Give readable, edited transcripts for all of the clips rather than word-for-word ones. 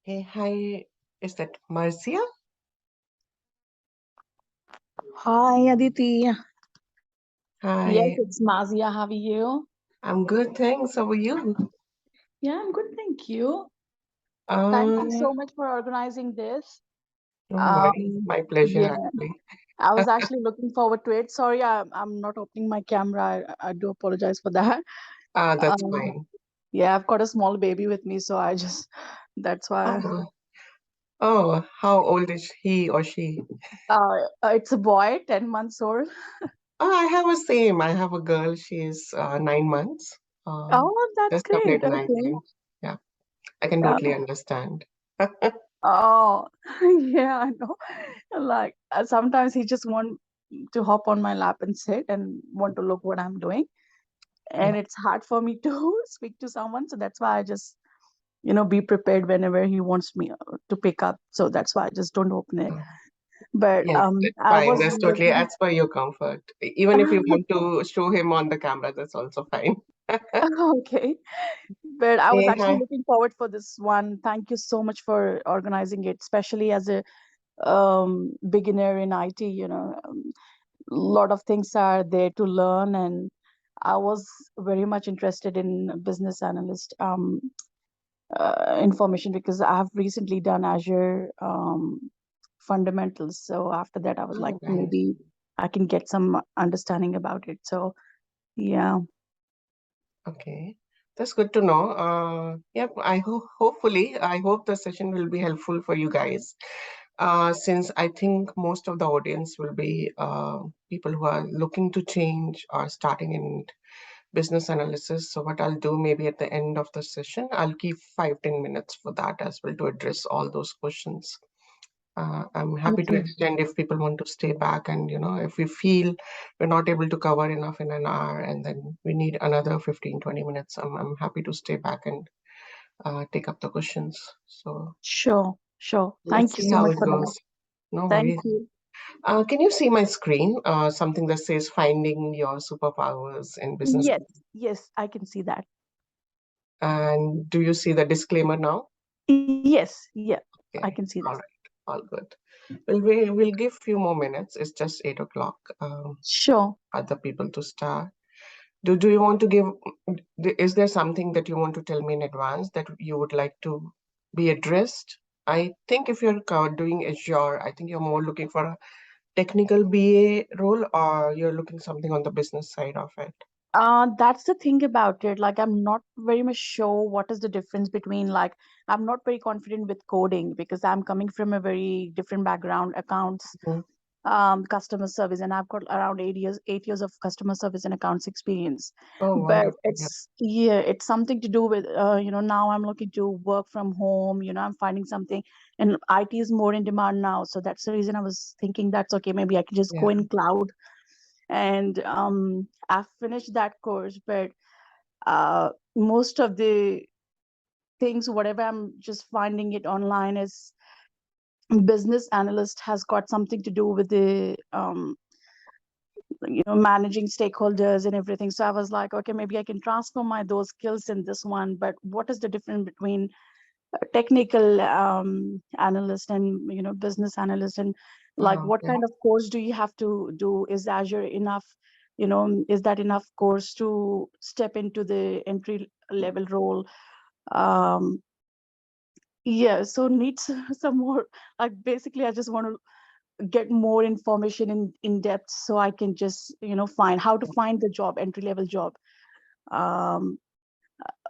Hey, hi, is that Marcia? Hi, Aditi. Yes, Hi, it's Mazia. How are you? I'm good, thanks. How are you? Yeah, I'm good, thank you. Thank you Uh, so much for organizing this. no worries, Um, my pleasure yeah, actually. I was actually looking forward to it. Sorry, I'm not opening my camera. I do apologize for that. That's Um, fine. yeah, I've got a small baby with me, so I just that's why. Oh, oh, how old is he or she? It's a boy, 10 months old. Oh, I have a same. I have a girl. She's 9 months. Um, Oh, that's just turned great. at nine. Okay. Yeah, I can Uh, totally understand. oh, yeah, I know. Like sometimes he just want to hop on my lap and sit and want to look what I'm doing. Yeah, And it's hard for me to speak to someone. So that's why I just, be prepared whenever he wants me to pick up. So that's why I just don't open it. uh, But yeah, that's I fine. was That's totally looking. as per your comfort. Even if you want to show him on the camera, that's also fine. Okay. But I was Hey, actually hi. looking forward for this one. Thank you so much for organizing it, especially as a beginner in IT. Lot of things are there to learn, and I was very much interested in business analyst information because I have recently done Azure fundamentals. So after that, I was like, Oh, nice. maybe I can get some understanding about it. So yeah, Okay, that's good to know. Yep, I hopefully I hope the session will be helpful for you guys. Since I think most of the audience will be people who are looking to change or starting in business analysis. So what I'll do maybe at the end of the session, I'll keep 5-10 minutes for that as well to address all those questions. I'm happy to okay, extend if people want to stay back and, if we feel we're not able to cover enough in an hour and then we need another 15-20 minutes, I'm happy to stay back and take up the questions. So sure, sure. let's Thank you see so how much it for that. goes. No Thank worries. you. Can you see my screen? Something that says finding your superpowers in business. Yes, yes, I can see that. And do you see the disclaimer now? Yes, yeah, I Okay, can see all that. right, all good. Well, we'll give few more minutes. It's just 8 o'clock. Sure. Other people to start. Do you want to give, is there something that you want to tell me in advance that you would like to be addressed? I think if you're doing Azure, I think you're more looking for a technical BA role or you're looking something on the business side of it. That's the thing about it. Like, I'm not very much sure what is the difference between, like, I'm not very confident with coding because I'm coming from a very different background, accounts, Mhm. customer service, and I've got around 8 years of customer service and accounts experience. Oh, But wonderful. Yeah. it's something to do with, now I'm looking to work from home. I'm finding something, and IT is more in demand now. So that's the reason I was thinking that's okay. Maybe I can just go Yeah. in cloud, and I've finished that course, but most of the things, whatever I'm just finding it online, is business analyst has got something to do with the managing stakeholders and everything. So I was like, okay, maybe I can transfer my those skills in this one. But what is the difference between a technical analyst and business analyst, and like what Okay. kind of course do you have to do? Is Azure enough? Is that enough course to step into the entry level role? um yeah, so needs some more, like, basically I just want to get more information in depth so I can just find how to find the job, entry level job. um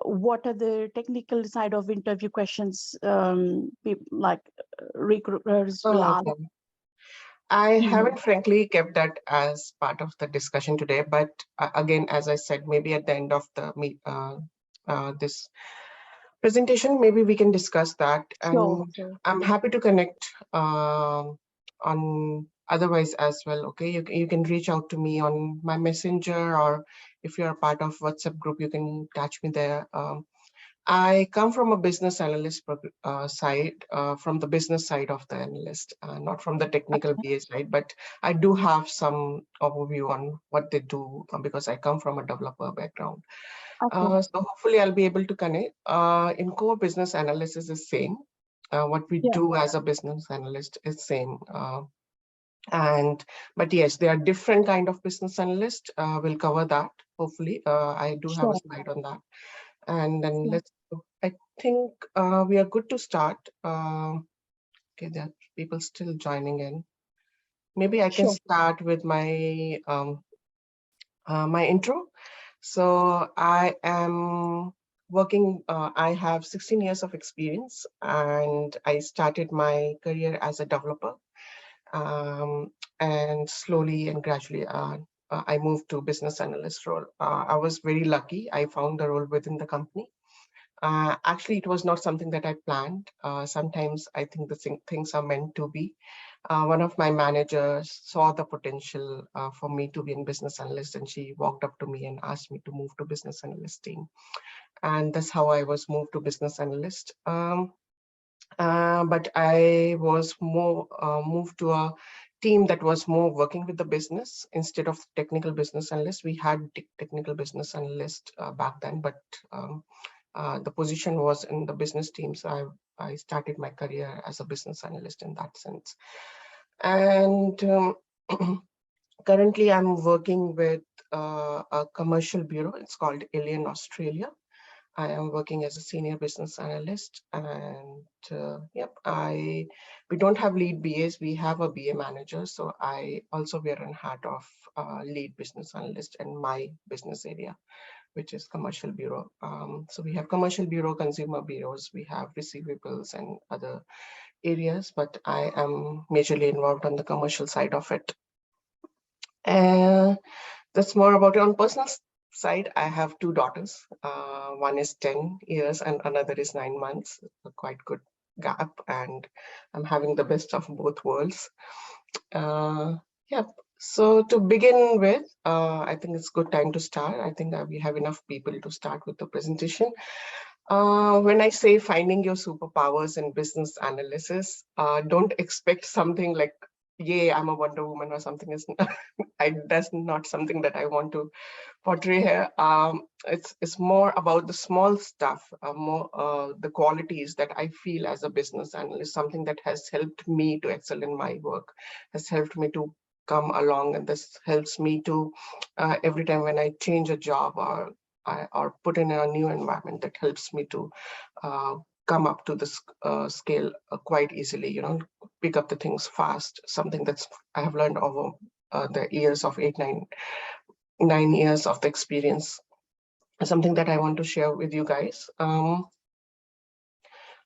what are the technical side of interview questions, like recruiters will Oh, ask. okay. I Mhm. haven't frankly kept that as part of the discussion today, but again, as I said, maybe at the end of the meet, this presentation, maybe we can discuss that. Sure, And sure. I'm happy to connect on otherwise as well. Okay, you can reach out to me on my messenger, or if you're a part of WhatsApp group, you can catch me there. I come from a business analyst side, from the business side of the analyst, not from the technical BA side, but I do have some overview on what they do because I come from a developer background. Okay. So hopefully I'll be able to connect. In core business analysis is same. What we Yeah, do as a business analyst is same. And but yes, there are different kind of business analysts. We'll cover that hopefully. I do have a sure. slide on that. And then Yeah, let's go. I think we are good to start. Okay, there are people still joining in. Maybe I can sure. start with my intro. So I am working, I have 16 years of experience, and I started my career as a developer. Um, and slowly and gradually, I moved to business analyst role. I was very lucky. I found the role within the company. Actually, it was not something that I planned. Sometimes I think the things are meant to be. One of my managers saw the potential for me to be in business analyst, and she walked up to me and asked me to move to business analyst team. And that's how I was moved to business analyst. But I was more moved to a team that was more working with the business instead of technical business analyst. We had technical business analyst back then, but the position was in the business team. So I started my career as a business analyst in that sense. And currently I'm working with a commercial bureau. It's called Alien Australia. I am working as a senior business analyst, and yep, we don't have lead BAs. We have a BA manager, so I also wear a hat of lead business analyst in my business area, which is commercial bureau. So we have commercial bureau, consumer bureaus, we have receivables and other areas, but I am majorly involved on the commercial side of it. And that's more about it. On personal side, I have two daughters. One is 10 years and another is 9 months. A quite good gap, and I'm having the best of both worlds. Uh, yeah. So to begin with, I think it's good time to start. I think we have enough people to start with the presentation. When I say finding your superpowers in business analysis, don't expect something like, yay, I'm a Wonder Woman or something. That's not something that I want to portray here. It's more about the small stuff, more the qualities that I feel as a business analyst, something that has helped me to excel in my work, has helped me to come along, and this helps me to every time when I change a job or put in a new environment, that helps me to uh, come up to this scale quite easily. Pick up the things fast. Something that's I have learned over the years of 9 years of the experience, something that I want to share with you guys.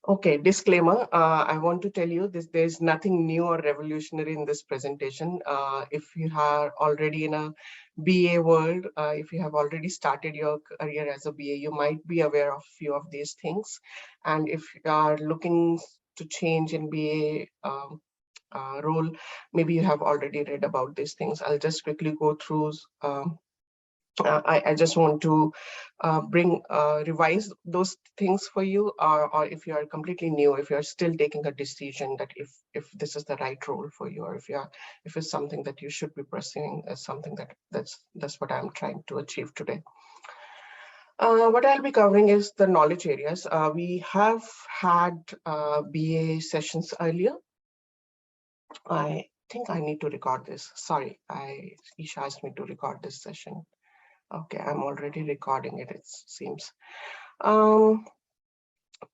Okay, disclaimer. I want to tell you this: there's nothing new or revolutionary in this presentation. If you are already in a BA world, if you have already started your career as a BA, you might be aware of a few of these things. And if you are looking to change in BA role, maybe you have already read about these things. I'll just quickly go through. I just want to revise those things for you, or if you are completely new, if you're still taking a decision that if this is the right role for you, or if it's something that you should be pursuing as something that's what I'm trying to achieve today. What I'll be covering is the knowledge areas. We have had BA sessions earlier. I think I need to record this. Sorry, Isha asked me to record this session. Okay, I'm already recording it, it seems. Um,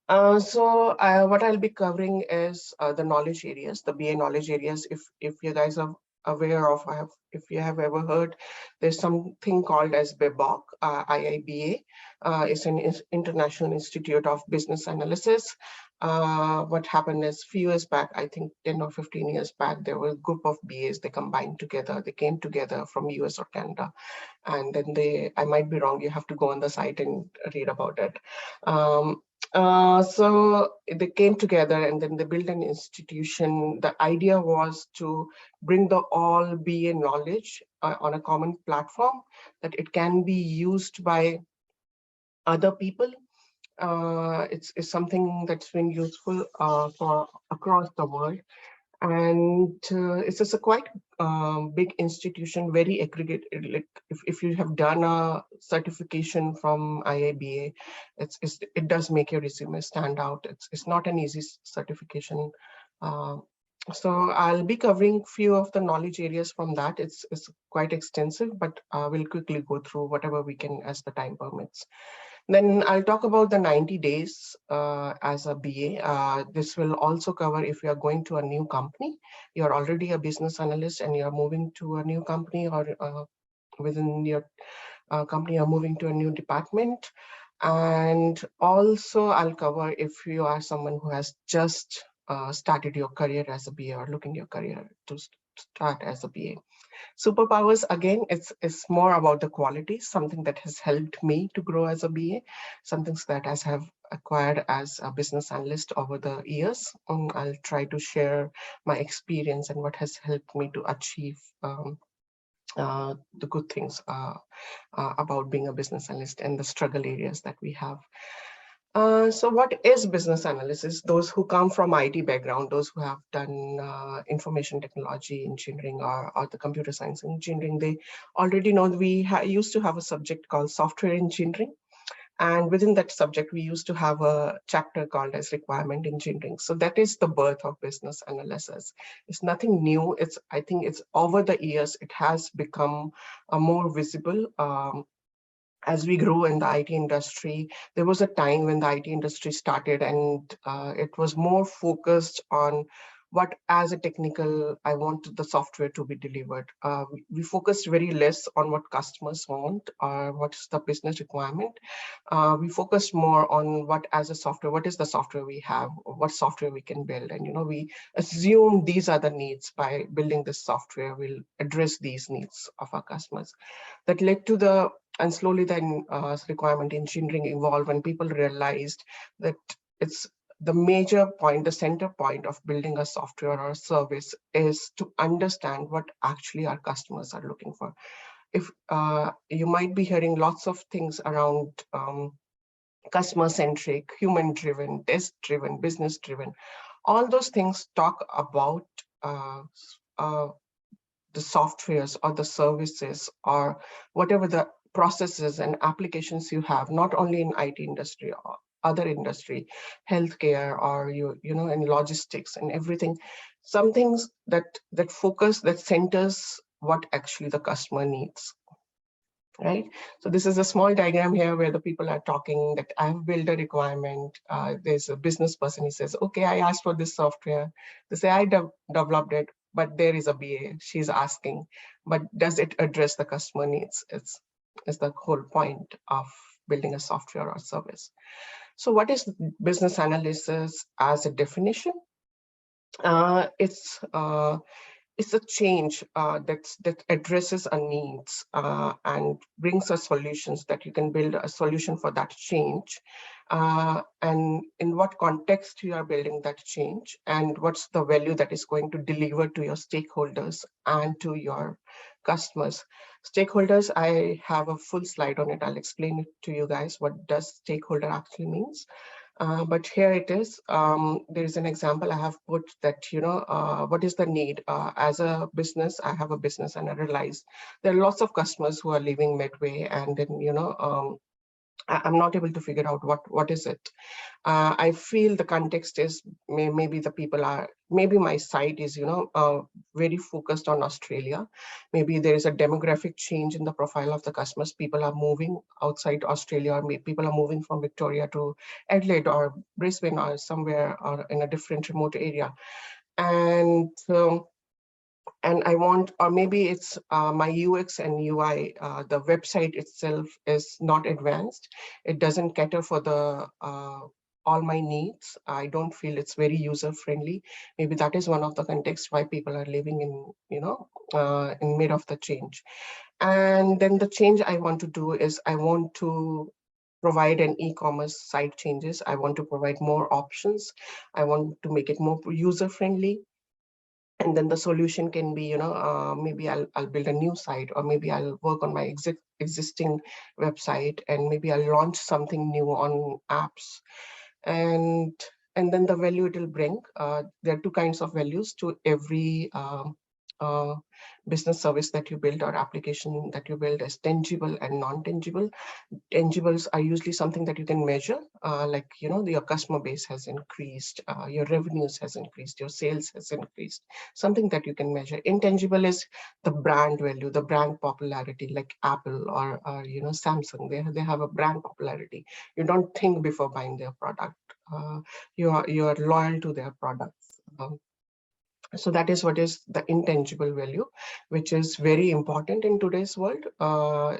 what I'll be covering is the knowledge areas, the BA knowledge areas. If you guys are aware of, if you have ever heard, there's something called as BIBOC, IIBA. It's an International Institute of Business Analysis. What happened is few years back, I think 10 or 15 years back, there were a group of BAs, they combined together, they came together from US or Canada. And then I might be wrong, you have to go on the site and read about it. So they came together and then they built an institution. The idea was to bring the all BA knowledge on a common platform, that it can be used by other people. It's something that's been useful for across the world. And it's just a quite big institution, very aggregated. Like if you have done a certification from IIBA, it does make your resume stand out. It's not an easy certification. Uh, so I'll be covering few of the knowledge areas from that. It's quite extensive, but we'll quickly go through whatever we can as the time permits. Then I'll talk about the 90 days as a BA. This will also cover if you are going to a new company, you're already a business analyst and you're moving to a new company, or within your company, you're moving to a new department. And also I'll cover if you are someone who has just started your career as a BA or looking your career to start as a BA. Superpowers, again, it's more about the quality, something that has helped me to grow as a BA, some things that I have acquired as a business analyst over the years. I'll try to share my experience and what has helped me to achieve the good things about being a business analyst and the struggle areas that we have. So what is business analysis? Those who come from IT background, those who have done information technology engineering, or the computer science engineering, they already know we used to have a subject called software engineering. And within that subject, we used to have a chapter called as requirement engineering. So that is the birth of business analysis. It's nothing new. I think it's over the years, it has become more visible. As we grew in the IT industry, there was a time when the IT industry started, and it was more focused on what, as a technical, I want the software to be delivered. We focused very less on what customers want or what's the business requirement. We focused more on what, as a software, what is the software we have, what software we can build. And, we assume these are the needs. By building this software, we'll address these needs of our customers. That led to the, and slowly then requirement engineering evolved when people realized that it's the major point, the center point of building a software or a service is to understand what actually our customers are looking for. If you might be hearing lots of things around customer centric, human driven, test driven, business driven, all those things talk about uh, uh, the softwares or the services or whatever the processes and applications you have, not only in IT industry or other industry, healthcare, or in logistics and everything. Some things that focus, that centers what actually the customer needs. Right. So this is a small diagram here where the people are talking that I've built a requirement. There's a business person. He says, okay, I asked for this software. They say, I developed it, but there is a BA. She's asking, but does it address the customer needs? It's the whole point of building a software or service. So what is business analysis as a definition? Uh, it's uh, it's a change that addresses our needs and brings us solutions, that you can build a solution for that change, and in what context you are building that change, and what's the value that is going to deliver to your stakeholders and to your customers. Stakeholders, I have a full slide on it. I'll explain it to you guys what does stakeholder actually means. But here it is. There is an example I have put that, what is the need? As a business, I have a business and I realize there are lots of customers who are leaving midway, and then, I'm not able to figure out what is it. I feel the context is maybe the people are, maybe my site is, very focused on Australia. Maybe there is a demographic change in the profile of the customers. People are moving outside Australia, or maybe people are moving from Victoria to Adelaide or Brisbane or somewhere or in a different remote area. And I want, or maybe it's my UX and UI, the website itself is not advanced. It doesn't cater for the all my needs. I don't feel it's very user friendly. Maybe that is one of the contexts why people are living in, in mid of the change. And then the change I want to do is I want to provide an e-commerce site changes. I want to provide more options. I want to make it more user friendly. And then the solution can be, maybe I'll build a new site, or maybe I'll work on my existing website, and maybe I'll launch something new on apps. And and then the value it will bring. There are two kinds of values to every uh, business service that you build or application that you build, as tangible and non-tangible. Tangibles are usually something that you can measure, like, your customer base has increased, your revenues has increased, your sales has increased, something that you can measure. Intangible is the brand value, the brand popularity, like Apple or Samsung. They have a brand popularity. You don't think before buying their product. You are loyal to their products. So that is what is the intangible value, which is very important in today's world.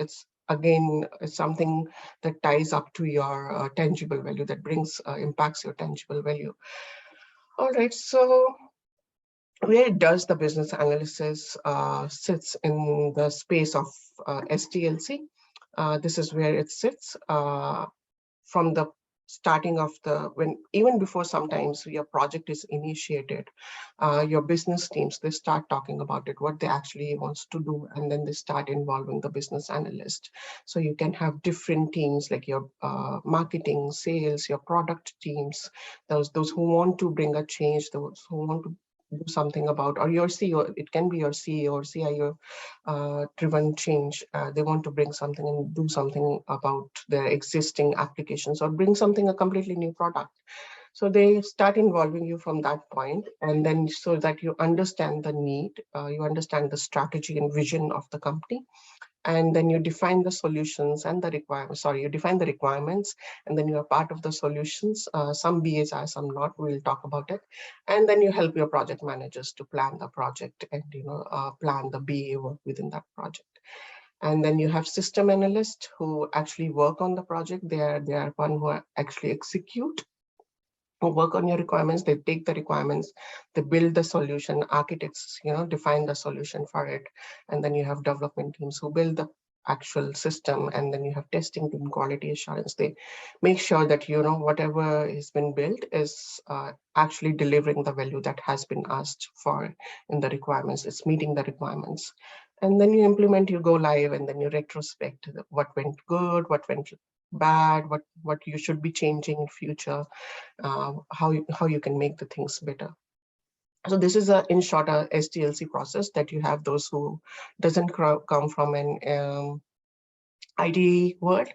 It's again, it's something that ties up to your tangible value, that brings impacts your tangible value. All right, so where does the business analysis sits in the space of STLC? This is where it sits. From the starting of when even before sometimes your project is initiated, your business teams, they start talking about it, what they actually wants to do, and then they start involving the business analyst. So you can have different teams, like your marketing, sales, your product teams, those who want to bring a change, those who want to do something about, or your CEO, it can be your CEO or CIO driven change. They want to bring something and do something about their existing applications, or bring something, a completely new product. So they start involving you from that point, and then so that you understand the need, you understand the strategy and vision of the company, and then you define the solutions and the requirements. Sorry, you define the requirements, and then you are part of the solutions. Some BAs are, some not. We'll talk about it. And then you help your project managers to plan the project and plan the BA work within that project. And then you have system analysts who actually work on the project. They are one who actually execute, who work on your requirements. They take the requirements, they build the solution. Architects, define the solution for it. And then you have development teams who build the actual system. And then you have testing team, quality assurance. They make sure that, whatever has been built is actually delivering the value that has been asked for in the requirements. It's meeting the requirements. And then you implement, you go live, and then you retrospect what went good, what went bad, what you should be changing in future, how you can make the things better. So this is in short, a STLC process that you have those who doesn't come from an IT world.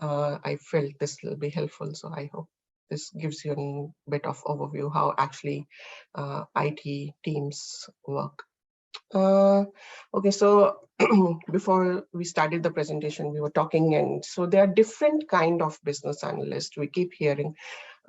I felt this will be helpful, so I hope this gives you a bit of overview how actually IT teams work. Okay, so before we started the presentation, we were talking, and so there are different kind of business analysts. We keep hearing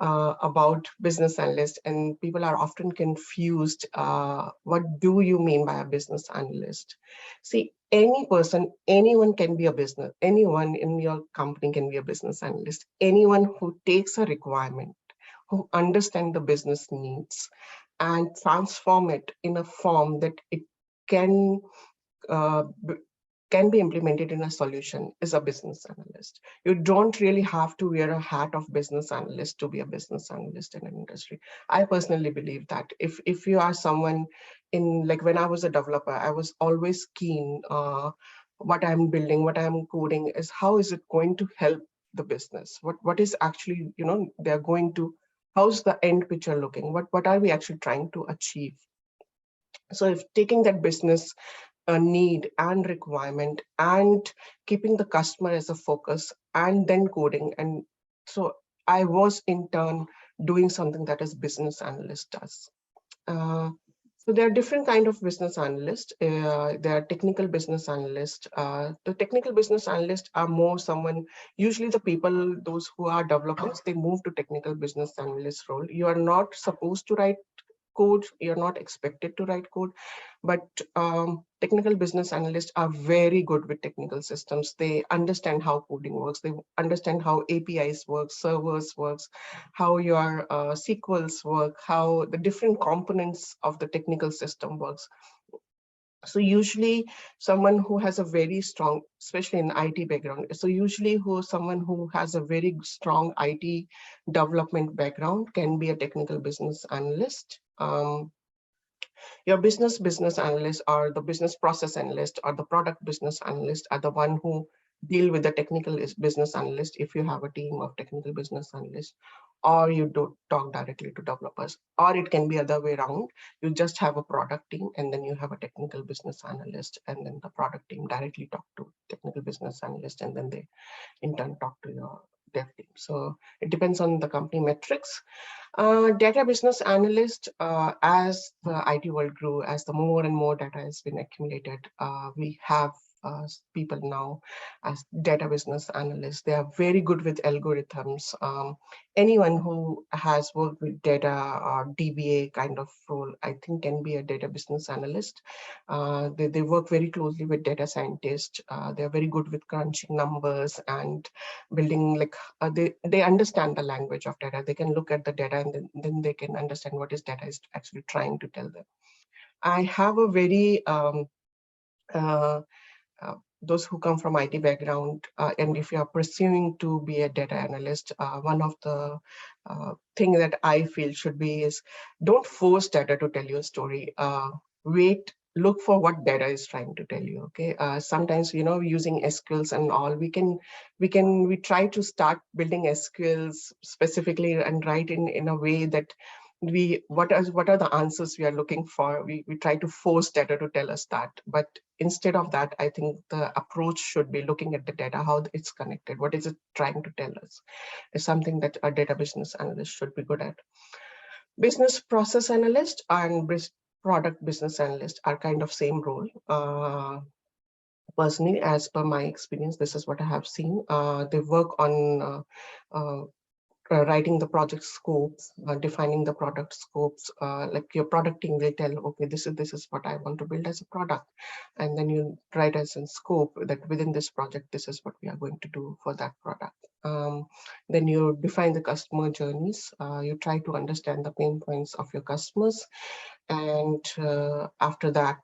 about business analyst, and people are often confused. What do you mean by a business analyst? See, any person, anyone can be a business, anyone in your company can be a business analyst. Anyone who takes a requirement, who understand the business needs and transform it in a form that it can uh, can be implemented in a solution, is a business analyst. You don't really have to wear a hat of business analyst to be a business analyst in an industry. I personally believe that if you are someone in, like when I was a developer, I was always keen, what I'm building, what I'm coding is how is it going to help the business? What is actually, they're going to, how's the end picture looking? What are we actually trying to achieve? So if taking that business a need and requirement and keeping the customer as a focus and then coding, and so I was in turn doing something that is business analyst does. So there are different kind of business analysts. There are technical business analysts. The technical business analysts are more someone, usually the people, those who are developers, they move to technical business analyst role. You are not supposed to write code, you're not expected to write code, but technical business analysts are very good with technical systems. They understand how coding works, they understand how APIs work, servers works, how your SQLs work, how the different components of the technical system works. So usually someone who has a very strong, especially in IT background, so usually someone who has a very strong IT development background can be a technical business analyst. Your business analyst or the business process analyst or the product business analyst are the one who deal with the business analyst if you have a team of technical business analysts, or you do talk directly to developers, or it can be other way around. You just have a product team and then you have a technical business analyst, and then the product team directly talk to technical business analyst, and then they in turn talk to your dev team. So it depends on the company metrics. Data business analyst, as the IT world grew, as the more and more data has been accumulated, we have people now as data business analysts. They are very good with algorithms. Anyone who has worked with data or DBA kind of role, I think, can be a data business analyst. They work very closely with data scientists. They're very good with crunching numbers and building, like, they understand the language of data. They can look at the data, and then they can understand what is data is actually trying to tell them. I have a very uh, those who come from IT background, and if you are pursuing to be a data analyst, one of the thing that I feel should be is, don't force data to tell you a story. Wait, look for what data is trying to tell you. Okay. Sometimes, using SQLs and all, we try to start building SQLs specifically and write in a way that what are the answers we are looking for. We try to force data to tell us that, but instead of that, I think the approach should be looking at the data, how it's connected, what is it trying to tell us, is something that a data business analyst should be good at. Business process analyst and product business analyst are kind of same role. Personally, as per my experience, this is what I have seen. They work on writing the project scopes, defining the product scopes. Like your product team will tell, okay, this is what I want to build as a product, and then you write as a scope that within this project, this is what we are going to do for that product. Then you define the customer journeys. You try to understand the pain points of your customers, and after that,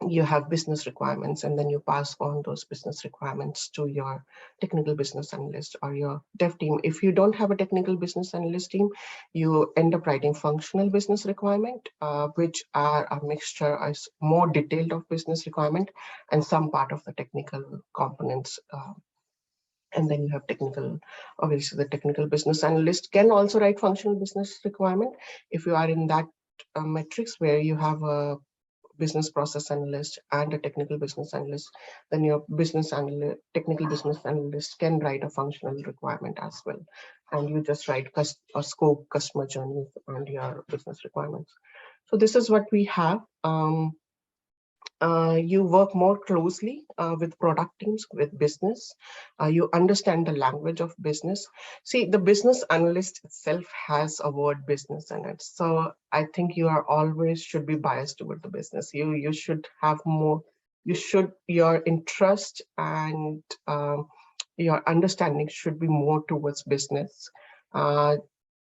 you have business requirements, and then you pass on those business requirements to your technical business analyst or your dev team. If you don't have a technical business analyst team, you end up writing functional business requirement, which are a mixture as more detailed of business requirement and some part of the technical components. And then you have technical, obviously the technical business analyst can also write functional business requirement. If you are in that metrics where you have a business process analyst and a technical business analyst, then your technical business analyst can write a functional requirement as well. And you just write a scope, customer journey, and your business requirements. So this is what we have. You work more closely with product teams, with business. You understand the language of business. See, the business analyst itself has a word business in it. So I think you are always should be biased toward the business. You should have more, your interest and your understanding should be more towards business. Uh,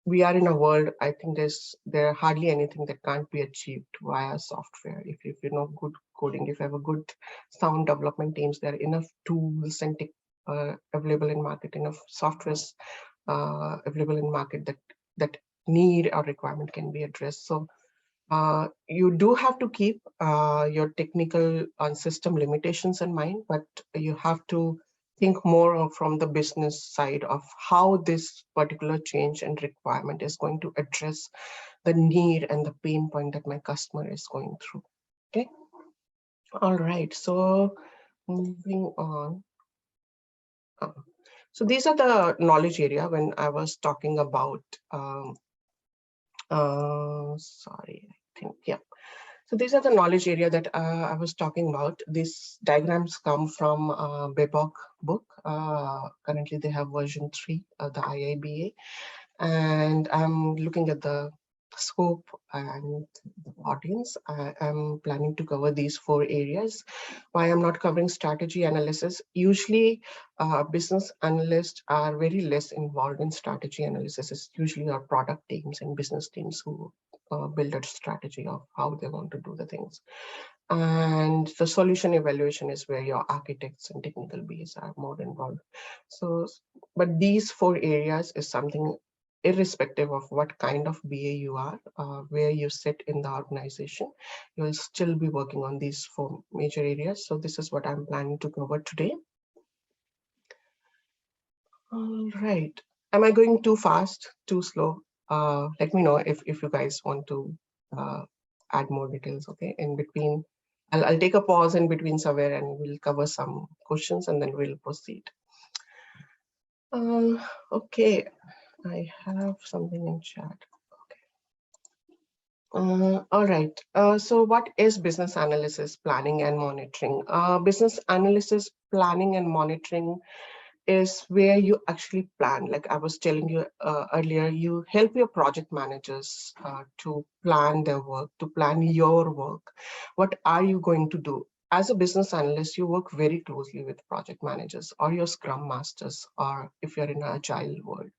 we are in a world, I think there are hardly anything that can't be achieved via software. If you know good coding, if you have a good sound development teams, there are enough tools and available in market, enough softwares available in market that need or requirement can be addressed. So you do have to keep your technical and system limitations in mind, but you have to think more from the business side of how this particular change and requirement is going to address the need and the pain point that my customer is going through. Okay. All right. So moving on. Uh, So these are the knowledge area when I was talking about, sorry, I think, yeah. So these are the knowledge area that I was talking about. These diagrams come from Bebok book. Currently they have version 3, the IIBA. And I'm looking at the scope and the audience. I am planning to cover these 4 areas. Why I'm not covering strategy analysis? Usually business analysts are very less involved in strategy analysis. It's usually our product teams and business teams who build a strategy of how they want to do the things. And the solution evaluation is where your architects and technical BAs are more involved. So, but these 4 areas is something irrespective of what kind of BA you are, where you sit in the organization, you will still be working on these 4 major areas. So this is what I'm planning to cover today. All right. Am I going too fast, too slow? Let me know if you guys want to uh, add more details. Okay. In between, I'll take a pause in between somewhere and we'll cover some questions and then we'll proceed. Okay. I have something in chat. All right. So what is business analysis, planning and monitoring? Business analysis, planning and monitoring is where you actually plan. Like I was telling you earlier, you help your project managers to plan their work, to plan your work. What are you going to do? As a business analyst, you work very closely with project managers or your scrum masters, or if you're in an agile world,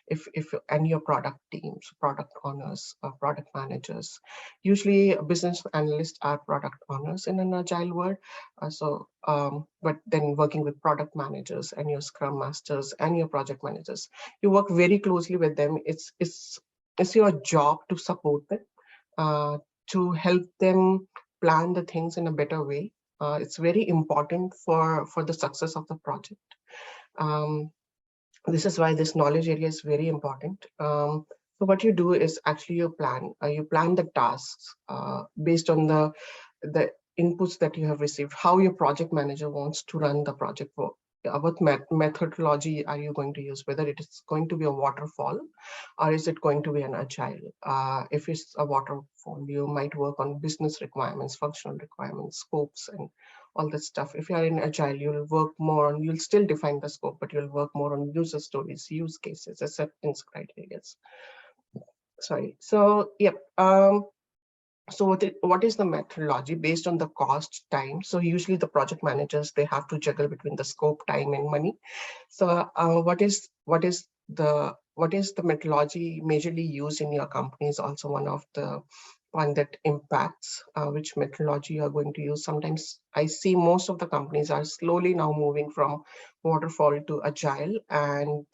if and your product teams, product owners, or product managers. Usually business analysts are product owners in an agile world. But then working with product managers and your scrum masters and your project managers, you work very closely with them. It's your job to support them, uh, to help them plan the things in a better way. It's very important for the success of the project. Um, this is why this knowledge area is very important. So what you do is actually you plan the tasks based on the inputs that you have received, how your project manager wants to run the project. For what methodology are you going to use, whether it is going to be a waterfall or is it going to be an agile. If it's a waterfall, you might work on business requirements, functional requirements, scopes, and all that stuff. If you are in agile, you'll work more on, you'll still define the scope, but you'll work more on user stories, use cases, acceptance criteria. Sorry. So, yep. So what is the methodology based on the cost time? So usually the project managers, they have to juggle between the scope, time, and money. So what is the methodology majorly used in your company is also one that impacts which methodology you are going to use. Sometimes I see most of the companies are slowly now moving from waterfall to agile, and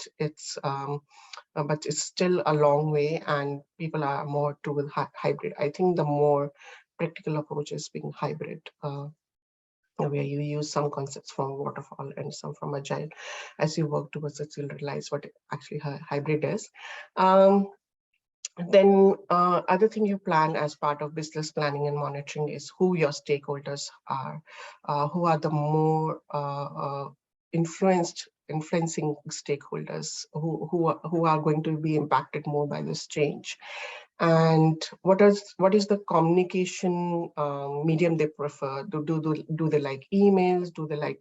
but it's still a long way, and people are more toward hybrid. I think the more practical approach is being hybrid. Where you use some concepts from waterfall and some from agile. As you work towards it, you'll realize what actually hybrid is. Um, then other thing you plan as part of business planning and monitoring is who your stakeholders are, who are the more influencing stakeholders who are going to be impacted more by this change, and what is the communication medium they prefer. Do they like emails? Do they like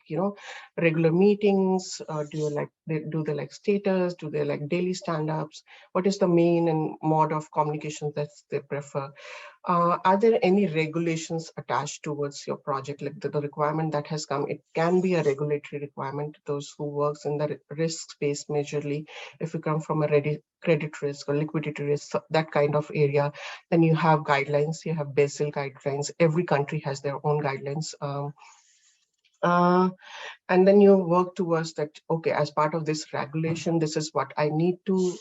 regular meetings? Do they like status? Do they like daily stand-ups? What is the main and mode of communication that they prefer? Are there any regulations attached towards your project, like the requirement that has come? It can be a regulatory requirement. Those who works in the risk space majorly, if you come from a credit risk or liquidity risk, that kind of area, then you have guidelines. You have Basel guidelines. Every country has their own guidelines. Uh, and then you work towards that. Okay, as part of this regulation, this is what I need to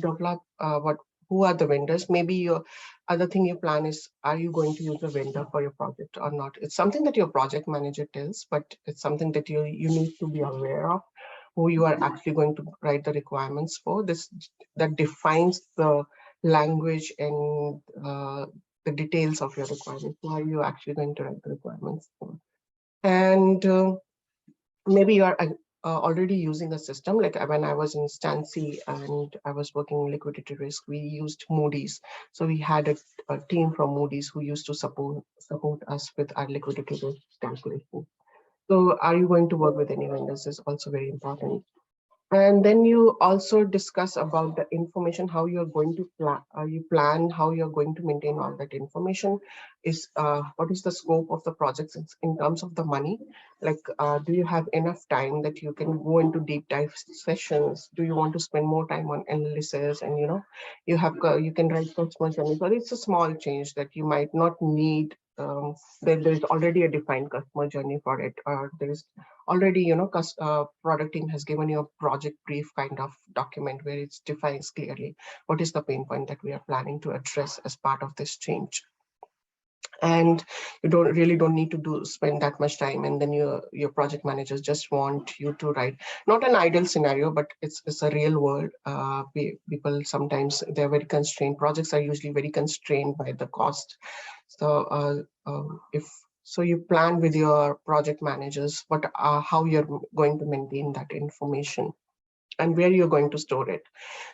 develop. What Who are the vendors? Maybe your other thing you plan is, are you going to use a vendor for your project or not? It's something that your project manager tells, but it's something that you need to be aware of, who you are actually going to write the requirements for. This that defines the language and the details of your requirements. Who are you actually going to write the requirements for? And maybe you are already using a system. Like when I was in Stancy and I was working in liquidity risk, we used Moody's. So we had a team from Moody's who used to support us with our liquidity risk calculation. So are you going to work with any vendors is also very important. And then you also discuss about the information, how you're going to plan how you're going to maintain all that information. What is the scope of the projects in terms of the money? Like, do you have enough time that you can go into deep dive sessions? Do you want to spend more time on analysis? And you can write customer journey, but it's a small change that you might not need. There's already a defined customer journey for it, or there's already, product team has given you a project brief kind of document where it defines clearly what is the pain point that we are planning to address as part of this change. and you don't need to do spend that much time, and then your project managers just want you to write. Not an ideal scenario, but it's a real world. People sometimes they're very constrained. Projects are usually very constrained by the cost. So if so you plan with your project managers what how you're going to maintain that information and where you're going to store it.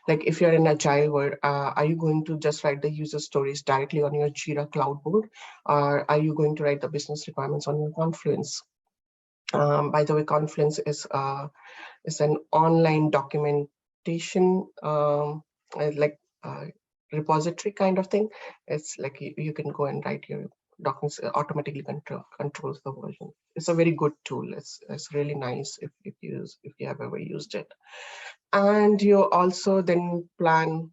Like if you're in agile world, are you going to just write the user stories directly on your Jira cloud board, or are you going to write the business requirements on your Confluence? By the way, Confluence is an online documentation like repository kind of thing. It's like you can go and write your documents, automatically controls the version. It's a very good tool. It's really nice if you have ever used it. And you also then plan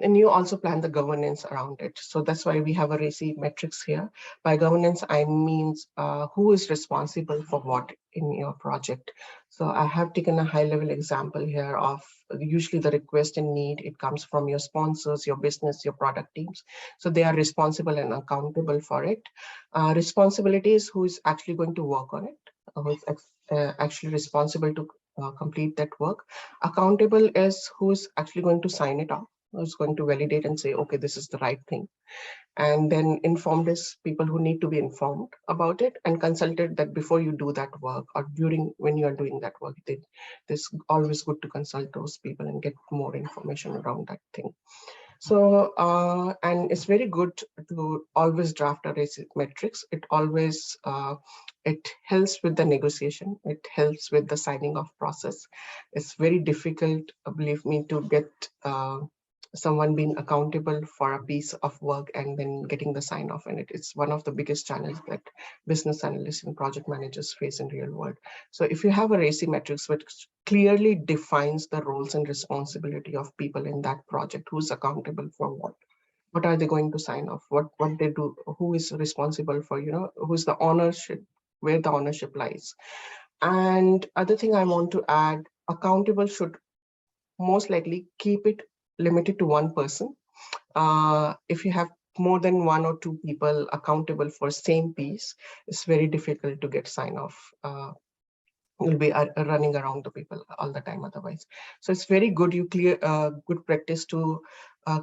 and you also plan the governance around it. So that's why we have a RACI metrics here. By governance, I means who is responsible for what in your project. So I have taken a high level example here of usually the request and need. It comes from your sponsors, your business, your product teams. So they are responsible and accountable for it. Responsibility is who is actually going to work on it, who is actually responsible to complete that work. Accountable is who is actually going to sign it off, who's going to validate and say, okay, this is the right thing. And then informed is people who need to be informed about it and consulted that before you do that work or during when you are doing that work. It's always good to consult those people and get more information around that thing. So, and it's very good to always draft a RACI metrics. It always, it helps with the negotiation. It helps with the signing off process. It's very difficult, believe me, to get someone being accountable for a piece of work and then getting the sign off in it. It's one of the biggest challenges that business analysts and project managers face in real world. So if you have a RACI metrics which clearly defines the roles and responsibility of people in that project, who's accountable for what are they going to sign off, what they do, who is responsible for, who's the ownership, where the ownership lies. And other thing I want to add, accountable should most likely keep it limited to one person. If you have more than one or two people accountable for same piece, it's very difficult to get sign off. You'll be running around the people all the time otherwise. So it's very good, good practice to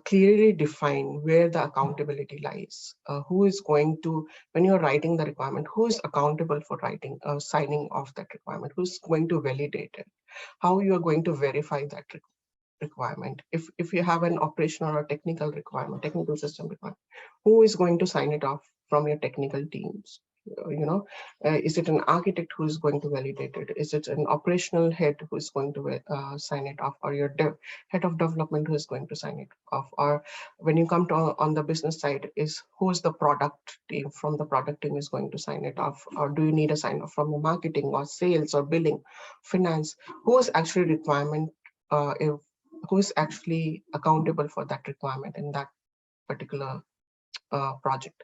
clearly define where the accountability lies. Who is going to, when you're writing the requirement, who is accountable for writing, signing off that requirement, who's going to validate it, how you are going to verify that requirement. If you have an operational or technical requirement, technical system requirement, who is going to sign it off from your technical teams? Is it an architect who is going to validate it? Is it an operational head who is going to sign it off, or your head of development who is going to sign it off? Or when you come to on the business side, is who is the product team from the product team is going to sign it off? Or do you need a sign off from the marketing or sales or billing, finance? Who is actually requirement if who is actually accountable for that requirement in that particular project?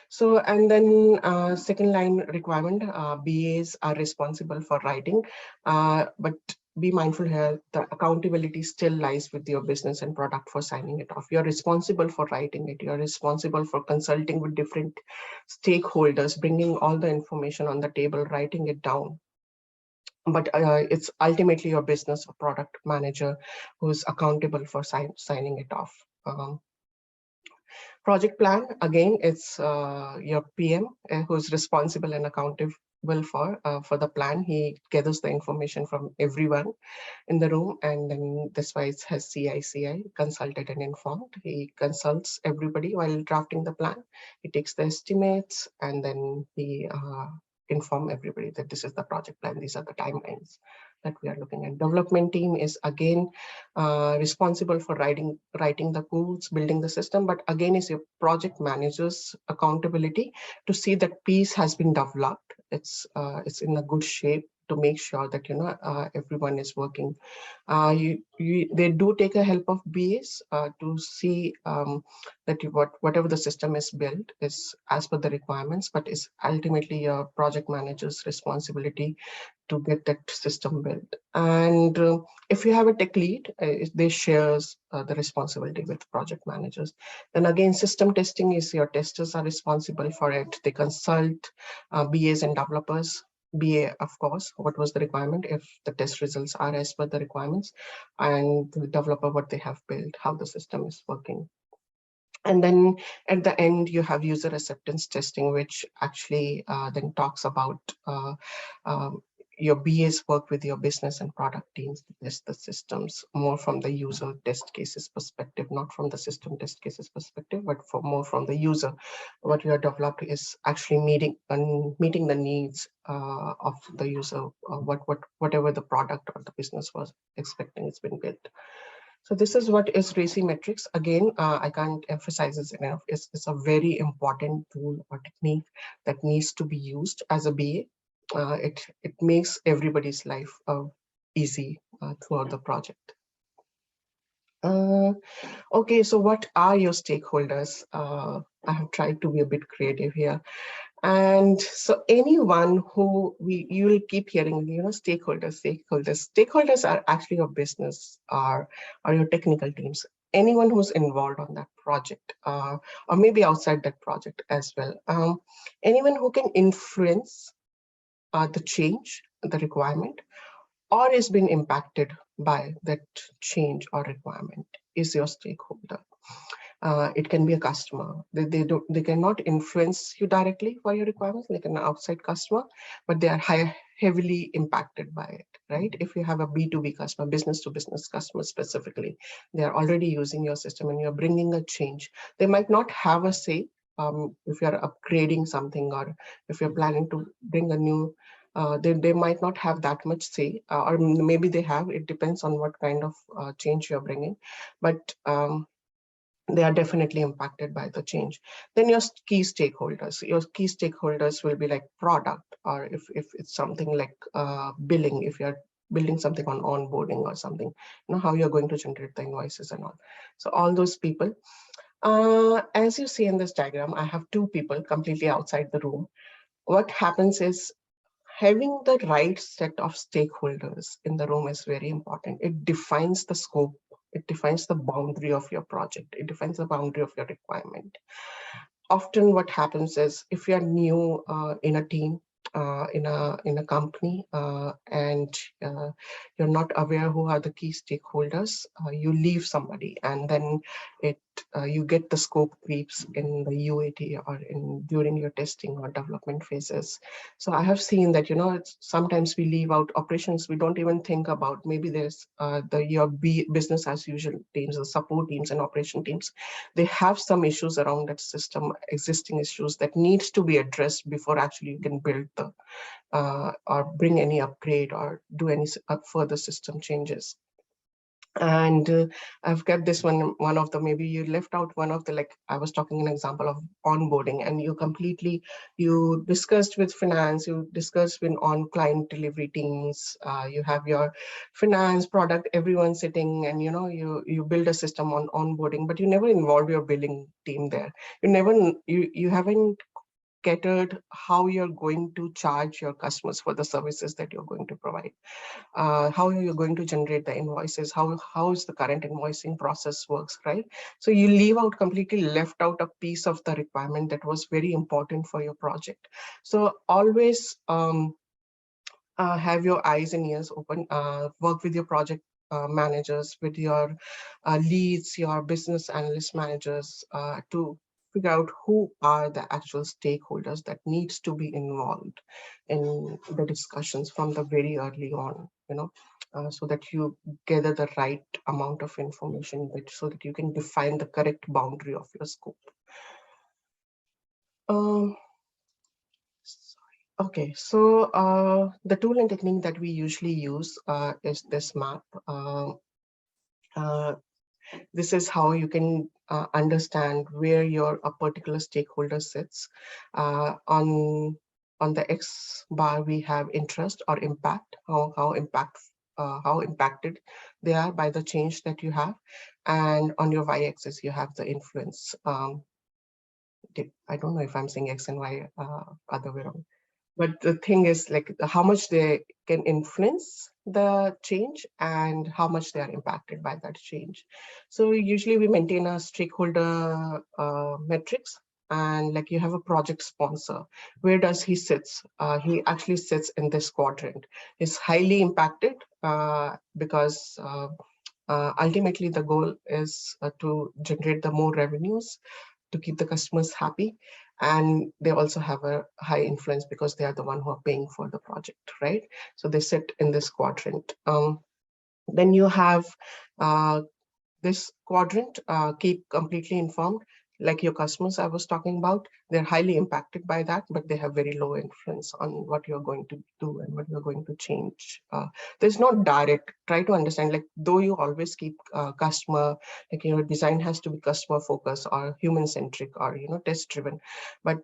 So, and then second line requirement, BAs are responsible for writing, but be mindful here, the accountability still lies with your business and product for signing it off. You're responsible for writing it. You're responsible for consulting with different stakeholders, bringing all the information on the table, writing it down. But it's ultimately your business or product manager who's accountable for signing it off. Project plan, again, it's your PM who's responsible and accountable for the plan. He gathers the information from everyone in the room, and then that's why it has CICI, consulted and informed. He consults everybody while drafting the plan. He takes the estimates, and then he inform everybody that this is the project plan, these are the timelines that we are looking at. Development team is again responsible for writing the codes, building the system, but again is your project manager's accountability to see that piece has been developed. It's in a good shape. to make sure that everyone is working. They do take a help of BAs to see that whatever the system is built is as per the requirements, but is ultimately your project manager's responsibility to get that system built. And if you have a tech lead, they shares the responsibility with project managers. Then again, system testing is your testers are responsible for it. They consult BAs and developers. BA, of course, what was the requirement, if the test results are as per the requirements, and the developer, what they have built, how the system is working. And then at the end, you have user acceptance testing, which actually then talks about um, your BAs work with your business and product teams to test the systems more from the user test cases perspective, not from the system test cases perspective, but for more from the user. What you have developed is actually meeting the needs of the user, whatever the product or the business was expecting it's been built. So this is what is RACI metrics. Again, I can't emphasize this enough. It's a very important tool or technique that needs to be used as a BA. It makes everybody's life easy throughout the project. Okay, so what are your stakeholders? I have tried to be a bit creative here. And so anyone who you will keep hearing, stakeholders are actually your business or your technical teams. Anyone who's involved on that project, or maybe outside that project as well. Anyone who can influence the change, the requirement, or is being impacted by that change or requirement is your stakeholder. It can be a customer. They cannot influence you directly for your requirements, like an outside customer, but they are heavily impacted by it, right? If you have a B2B customer, business to business customer specifically, they are already using your system and you're bringing a change. They might not have a say if you're upgrading something, or if you're planning to bring a new they might not have that much say, or maybe they have. It depends on what kind of change you're bringing, but they are definitely impacted by the change. Then your key stakeholders will be like product, or if it's something like billing, if you're building something on onboarding or something, how you're going to generate the invoices and all. So all those people. As you see in this diagram, I have two people completely outside the room. What happens is having the right set of stakeholders in the room is very important. It defines the scope, it defines the boundary of your project, it defines the boundary of your requirement. Often what happens is, if you're new in a team, in a company, and you're not aware who are the key stakeholders, you leave somebody, and then it you get the scope creeps in the UAT or during your testing or development phases. So I have seen that sometimes we leave out operations. We don't even think about, maybe there's your business as usual teams, the support teams and operation teams. They have some issues around that system, existing issues that needs to be addressed before actually you can build the or bring any upgrade or do any further system changes. And I've kept this one of the, maybe you left out one of the, like I was talking an example of onboarding, and you discussed with finance, you discussed with on client delivery teams, you have your finance product, everyone sitting, and you build a system on onboarding, but you never involve your billing team there. You haven't catered how you're going to charge your customers for the services that you're going to provide. How are you going to generate the invoices, how is the current invoicing process works, right? So you leave out, completely left out a piece of the requirement that was very important for your project. So always have your eyes and ears open, work with your project managers, with your leads, your business analyst managers, to figure out who are the actual stakeholders that needs to be involved in the discussions from the very early on, so that you gather the right amount of information, so that you can define the correct boundary of your scope. Um, Okay, so the tool and technique that we usually use is this map. Uh, this is how you can understand where your a particular stakeholder sits on on the X bar, we have interest or impact, how impacted they are by the change that you have. And on your Y-axis, you have the influence. I don't know if I'm saying X and Y other way around. But the thing is, like, how much they can influence the change and how much they are impacted by that change. So usually we maintain a stakeholder metrics, and like you have a project sponsor. Where does he sits? He actually sits in this quadrant. He's highly impacted because ultimately the goal is to generate the more revenues to keep the customers happy, and they also have a high influence because they are the one who are paying for the project, right? So they sit in this quadrant. Then you have uh, this quadrant, keep completely informed. Like your customers I was talking about, they're highly impacted by that, but they have very low influence on what you're going to do and what you're going to change. There's no direct, try to understand, like, though you always keep customer, like, design has to be customer focused or human centric or, test driven. But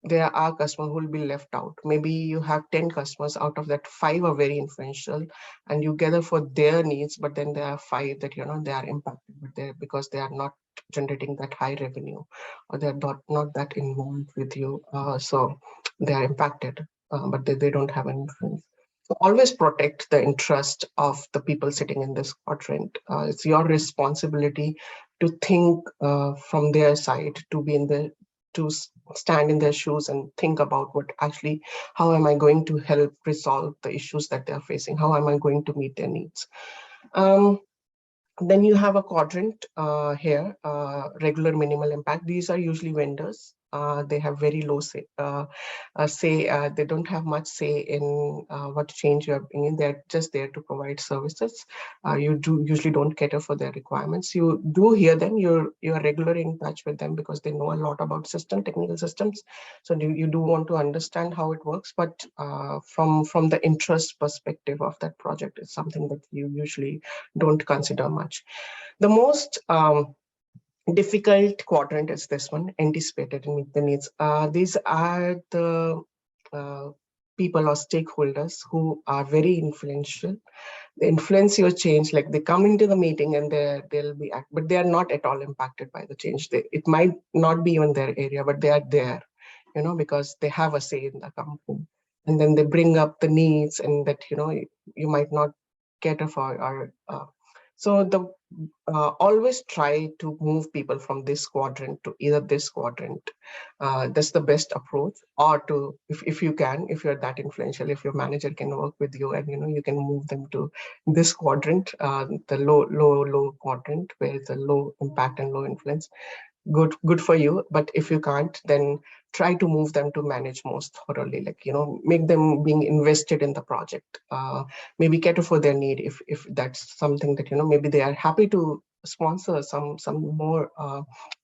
there are customers who will be left out. Maybe you have 10 customers, out of that, 5 are very influential and you gather for their needs, but then there are 5 that they are impacted, but they because they are not generating that high revenue, or they're not that involved with you, so they are impacted, but they don't have an influence. So always protect the interest of the people sitting in this quadrant. It's your responsibility to think from their side, to be in the to stand in their shoes and think about what actually, how am I going to help resolve the issues that they're facing? How am I going to meet their needs? Um, then you have a quadrant here, regular minimal impact. These are usually vendors. They have very low say. They don't have much say in what change you are bringing. They're just there to provide services. You do usually don't cater for their requirements. You do hear them. You're regularly in touch with them because they know a lot about technical systems. So you do want to understand how it works. But from the interest perspective of that project, it's something that you usually don't consider much. The most difficult quadrant is this one, anticipated and meet the needs. These are the uh, people or stakeholders who are very influential. They influence your change. Like, they come into the meeting and they'll be but they are not at all impacted by the change. It might not be even their area, but they are there, because they have a say in the company. And then they bring up the needs and that you might not cater for, or so the always try to move people from this quadrant to either this quadrant. That's the best approach. Or to, if you can, if you're that influential, if your manager can work with you and you can move them to this quadrant, the low quadrant, where it's a low impact and low influence. Good for you. But if you can't, then try to move them to manage most thoroughly, like, make them being invested in the project. Maybe cater for their need, if that's something that maybe they are happy to sponsor some more,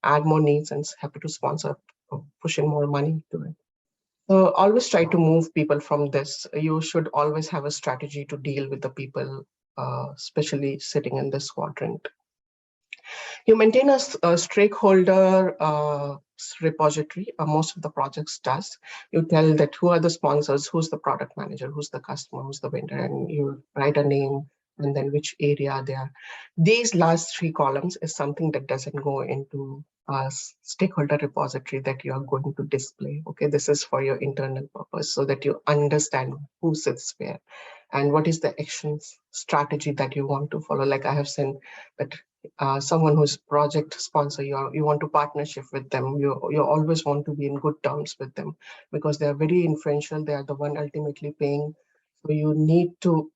add more needs, and happy to sponsor, push in more money to it. So always try to move people from this. You should always have a strategy to deal with the people, especially sitting in this quadrant. You maintain a stakeholder repository. Most of the projects does. You tell that who are the sponsors, who's the product manager, who's the customer, who's the vendor, and you write a name and then which area they are. These last 3 columns is something that doesn't go into a stakeholder repository that you are going to display. Okay, this is for your internal purpose, so that you understand who sits where and what is the actions strategy that you want to follow. Like I have said, that someone who's project sponsor, you want to partnership with them. You always want to be in good terms with them because they are very influential. They are the one ultimately paying. So you need to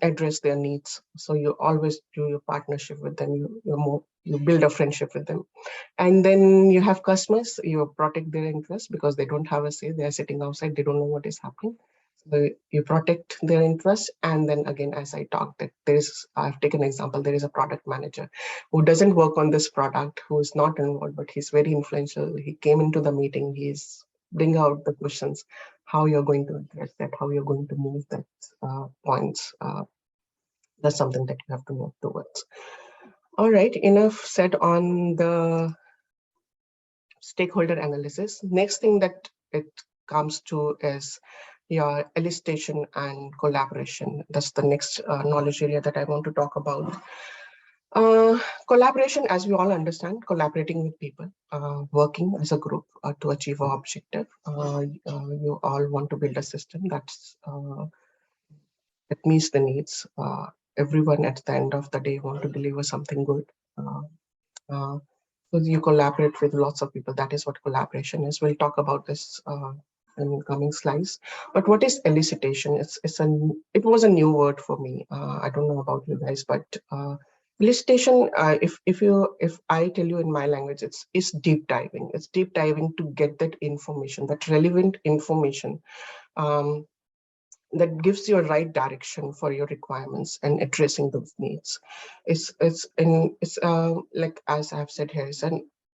address their needs. So you always do your partnership with them. You build a friendship with them. And then you have customers, you protect their interests because they don't have a say. They're sitting outside, they don't know what is happening. So you protect their interests. And then again, as I talked, that I've taken an example, there is a product manager who doesn't work on this product, who is not involved, but he's very influential. He came into the meeting, he's bring out the questions, how you're going to address that, how you're going to move that points. That's something that you have to move towards. All right, enough said on the stakeholder analysis. Next thing that it comes to is your elicitation and collaboration. That's the next knowledge area that I want to talk about. Uh, Collaboration, as we all understand, collaborating with people, working as a group to achieve our objective. You all want to build a system that meets the needs. Everyone at the end of the day want to deliver something good. Uh, uh, so you collaborate with lots of people. That is what collaboration is. We'll talk about this in coming slides. But what is elicitation? It was a new word for me. I don't know about you guys, but elicitation. If I tell you in my language, it's deep diving. It's deep diving to get that information, that relevant information. Um, that gives you a right direction for your requirements and addressing those needs. It's like, as I've said here,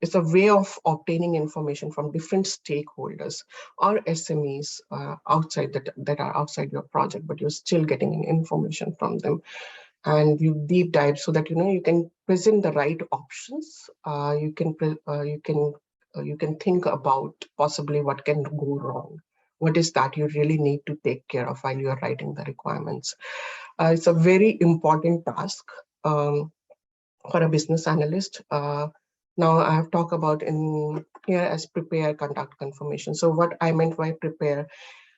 it's a way of obtaining information from different stakeholders or SMEs that are outside your project, but you're still getting information from them, and you deep dive so that you can present the right options. You can think about possibly what can go wrong. What is that you really need to take care of while you are writing the requirements? It's a very important task for a business analyst. Now I have talked about in here as prepare, conduct, confirmation. So what I meant by prepare,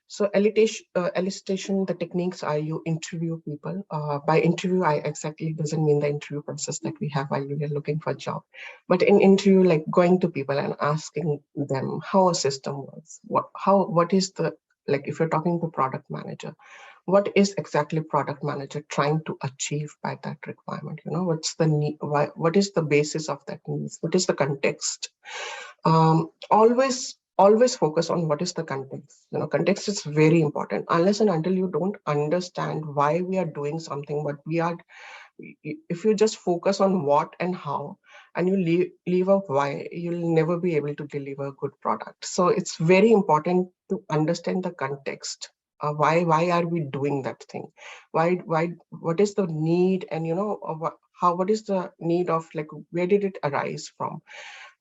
so elicitation, the techniques are you interview people. By interview, I exactly doesn't mean the interview process that we have while we are looking for a job, but in interview, like going to people and asking them how a system works. What is the, like if you're talking to product manager, what is exactly product manager trying to achieve by that requirement? What's the need? Why? What is the basis of that needs? What is the context? Always focus on what is the context. Context is very important. Unless and until you don't understand why we are doing something, what we are, if you just focus on what and how, and you leave out why, you'll never be able to deliver a good product. So it's very important to understand the context. Why are we doing that thing? Why what is the need? And what is the need of, like, where did it arise from?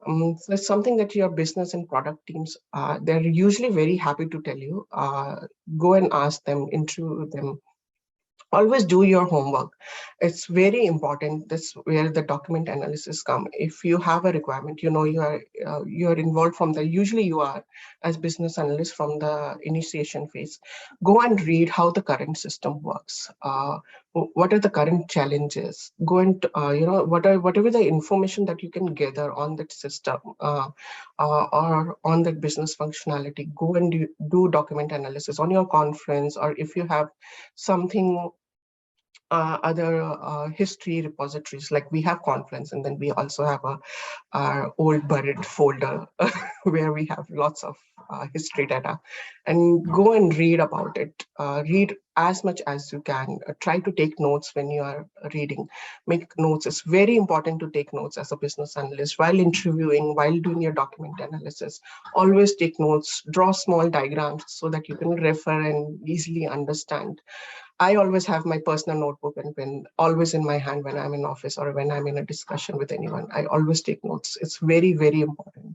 So it's something that your business and product teams, they're usually very happy to tell you. Go and ask them, interview them. Always do your homework. It's very important. That's where the document analysis come. If you have a requirement, you are involved from the, usually you are, as business analyst, from the initiation phase. Go and read how the current system works. What are the current challenges? Go and whatever the information that you can gather on that system, or on that business functionality. Go and do document analysis on your conference, or if you have something, other history repositories. Like we have Confluence, and then we also have our old buried folder where we have lots of history data. And go and read about it. Read as much as you can. Try to take notes when you are reading. Make notes. It's very important to take notes as a business analyst while interviewing, while doing your document analysis. Always take notes. Draw small diagrams so that you can refer and easily understand. I always have my personal notebook and pen always in my hand when I'm in office or when I'm in a discussion with anyone. I always take notes. It's very, very important.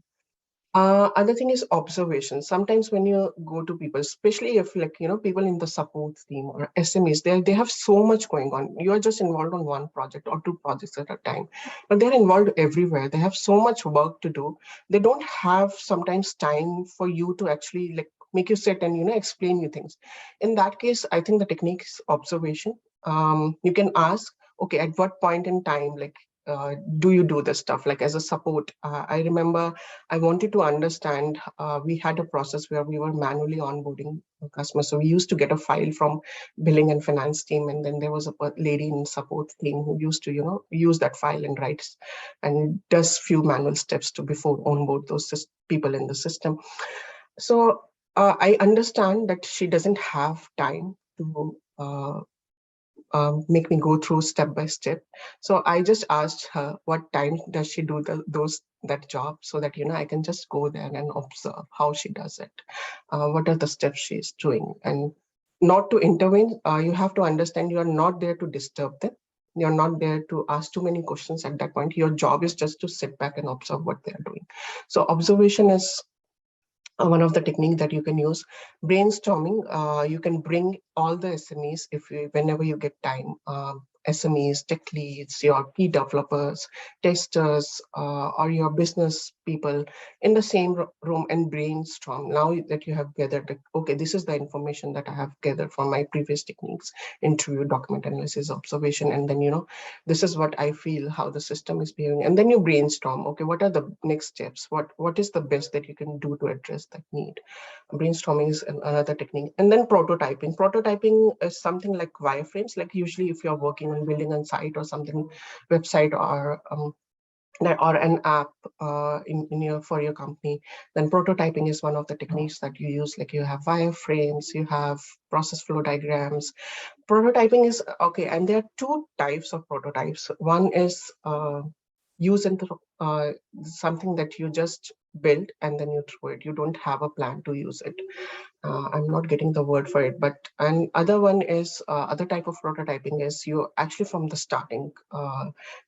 Other thing is observation. Sometimes when you go to people, especially if, like, people in the support team or SMEs, they have so much going on. You are just involved on one project or two projects at a time, but they're involved everywhere. They have so much work to do. They don't have sometimes time for you to actually, like, make you sit and explain you things. In that case, I think the technique is observation. You can ask, okay, at what point in time, like, do you do this stuff, like as a support? I remember I wanted to understand, we had a process where we were manually onboarding customers. So we used to get a file from billing and finance team, and then there was a lady in support team who used to, use that file and writes and does few manual steps to before onboard those people in the system. So I understand that she doesn't have time to make me go through step by step. So I just asked her what time does she do that job, so that I can just go there and observe how she does it. What are the steps she's doing, and not to intervene. You have to understand you are not there to disturb them. You're not there to ask too many questions at that point. Your job is just to sit back and observe what they are doing. So observation is one of the technique that you can use. Brainstorming, you can bring all the SMEs if you, whenever you get time. SMEs, tech leads, your key developers, testers, or your business people in the same room and brainstorm. Now that you have gathered, okay, this is the information that I have gathered from my previous techniques, interview, document analysis, observation, and then, this is what I feel, how the system is behaving. And then you brainstorm, okay, what are the next steps? What is the best that you can do to address that need? Brainstorming is another technique. And then prototyping. Prototyping is something like wireframes, like usually if you're working on building a site or something, website or an app in your for your company, then prototyping is one of the techniques that you use. Like you have wireframes, you have process flow diagrams. Prototyping is okay, and there are two types of prototypes. One is use and something that you just build and then you throw it. You don't have a plan to use it. I'm not getting the word for it, but and other one is other type of prototyping is you actually from the starting,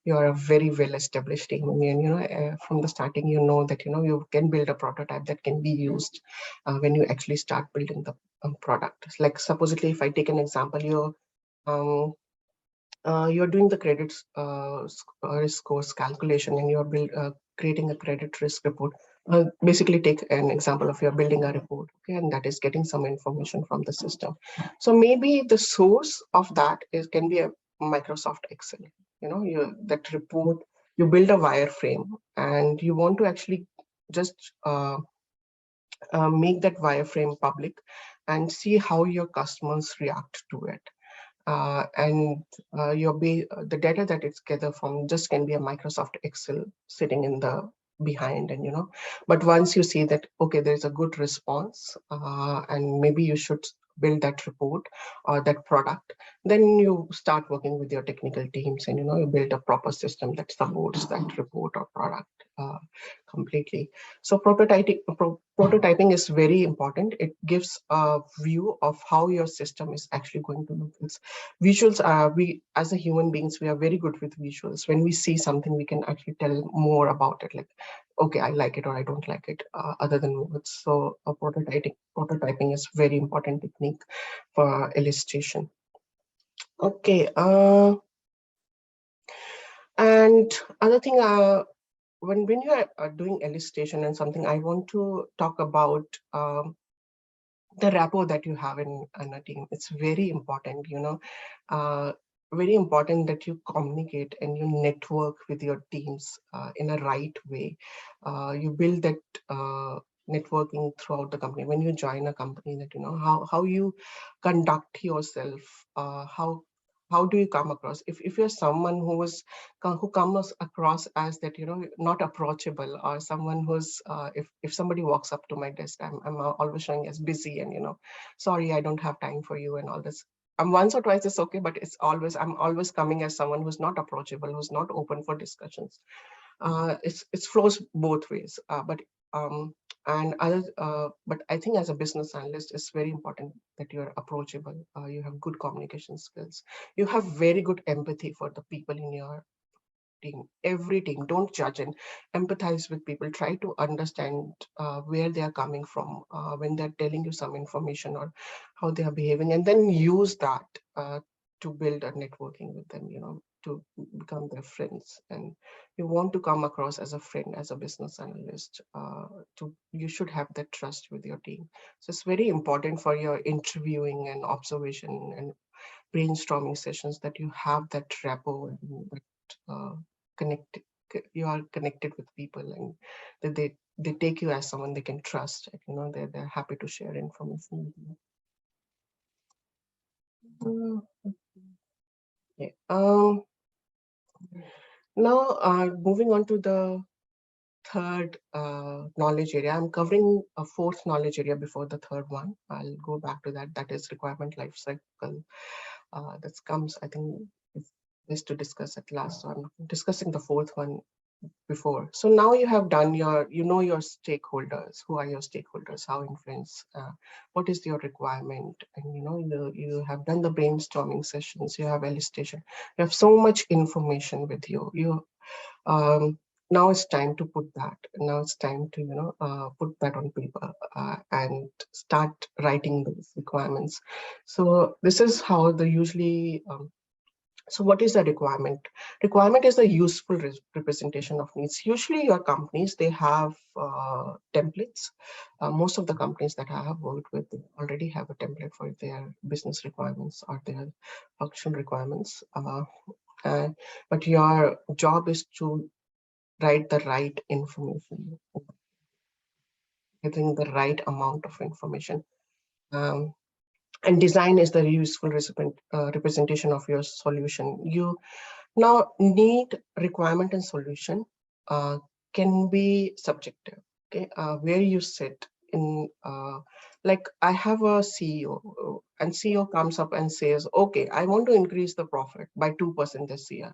you are a very well established team, and from the starting that you can build a prototype that can be used when you actually start building the product. Like supposedly, if I take an example, um, you're doing the credit risk scores calculation, and you're creating a credit risk report. Basically, take an example of you're building a report, okay, and that is getting some information from the system. So maybe the source of that is can be a Microsoft Excel. That report, you build a wireframe, and you want to actually just make that wireframe public and see how your customers react to it. And the data that it's gathered from just can be a Microsoft Excel sitting in the behind, and but once you see that okay, there's a good response, and maybe you should build that report or that product, then you start working with your technical teams, and you build a proper system that supports that report or product uh, completely. So prototyping is very important. It gives a view of how your system is actually going to look. Visuals are, we as a human beings, we are very good with visuals. When we see something, we can actually tell more about it, like okay, I like it or I don't like it, other than words. So prototyping is very important technique for illustration. Okay, and other thing, when you are doing illustration and something, I want to talk about the rapport that you have in a team. It's very important, uh, very important that you communicate and you network with your teams in a right way. You build that networking throughout the company. When you join a company, that how you conduct yourself, how do you come across? If you're someone who comes across as that not approachable, or someone who's if somebody walks up to my desk, I'm always showing as busy, and sorry, I don't have time for you and all this. Once or twice is okay, but I'm always coming as someone who's not approachable, who's not open for discussions. It flows both ways, but I think as a business analyst, it's very important that you're approachable, you have good communication skills, you have very good empathy for the people in your team. Every team, don't judge and empathize with people. Try to understand where they are coming from when they're telling you some information or how they are behaving, and then use that to build a networking with them, to become their friends. And you want to come across as a friend, as a business analyst. You should have that trust with your team. So it's very important for your interviewing and observation and brainstorming sessions that you have that rapport, and that uh, connect you are connected with people, and that they take you as someone they can trust, and they're happy to share information with you. Yeah. Now moving on to the third knowledge area. I'm covering a fourth knowledge area before the third one. I'll go back to that. That is requirement life cycle. That comes, I think, it's best to discuss at last. So I'm discussing the fourth one before. So now you have done your stakeholders. Who are your stakeholders? How influence? What is your requirement? And you have done the brainstorming sessions. You have illustration. You have so much information with you. Um, now it's time to put that. Now it's time to put that on paper and start writing those requirements. So this is how the usually so what is the requirement? Requirement is the useful representation of needs. Usually your companies, they have templates. Most of the companies that I have worked with, they already have a template for their business requirements or their functional requirements. Uh, but your job is to write the right information, getting the right amount of information. Um, and design is the useful representation of your solution. You now need, requirement and solution can be subjective. Okay, where you sit in, like I have a CEO, and CEO comes up and says, okay, I want to increase the profit by 2% this year.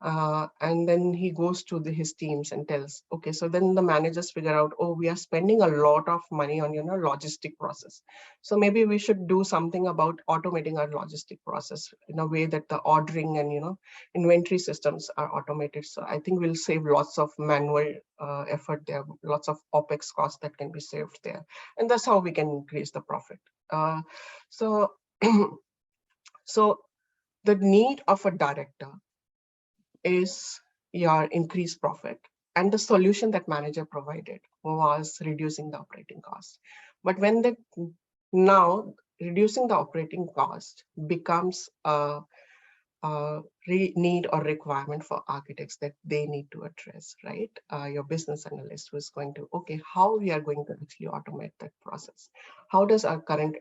And then he goes to his teams and tells, okay, so then the managers figure out, oh, we are spending a lot of money on logistic process, so maybe we should do something about automating our logistic process in a way that the ordering and inventory systems are automated. So I think we'll save lots of manual effort there, lots of opex costs that can be saved there, and that's how we can increase the profit. So so the need of a director is your increased profit. And the solution that manager provided was reducing the operating cost. But when the now reducing the operating cost becomes a need or requirement for architects that they need to address, right? Your business analyst who is going to, okay, how we are going to actually automate that process? How does our current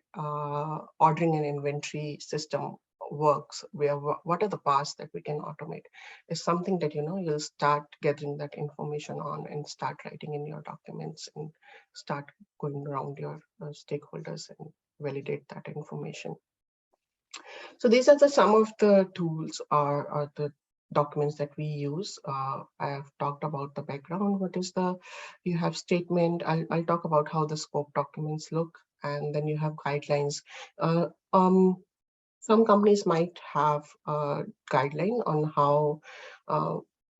ordering and inventory system works? What are the parts that we can automate? Is something that you'll start gathering that information on and start writing in your documents and start going around your stakeholders and validate that information. So these are some of the tools or the documents that we use. I have talked about the background. What is you have statement. I'll talk about how the scope documents look, and then you have guidelines. Uh, um, some companies might have a guideline on how,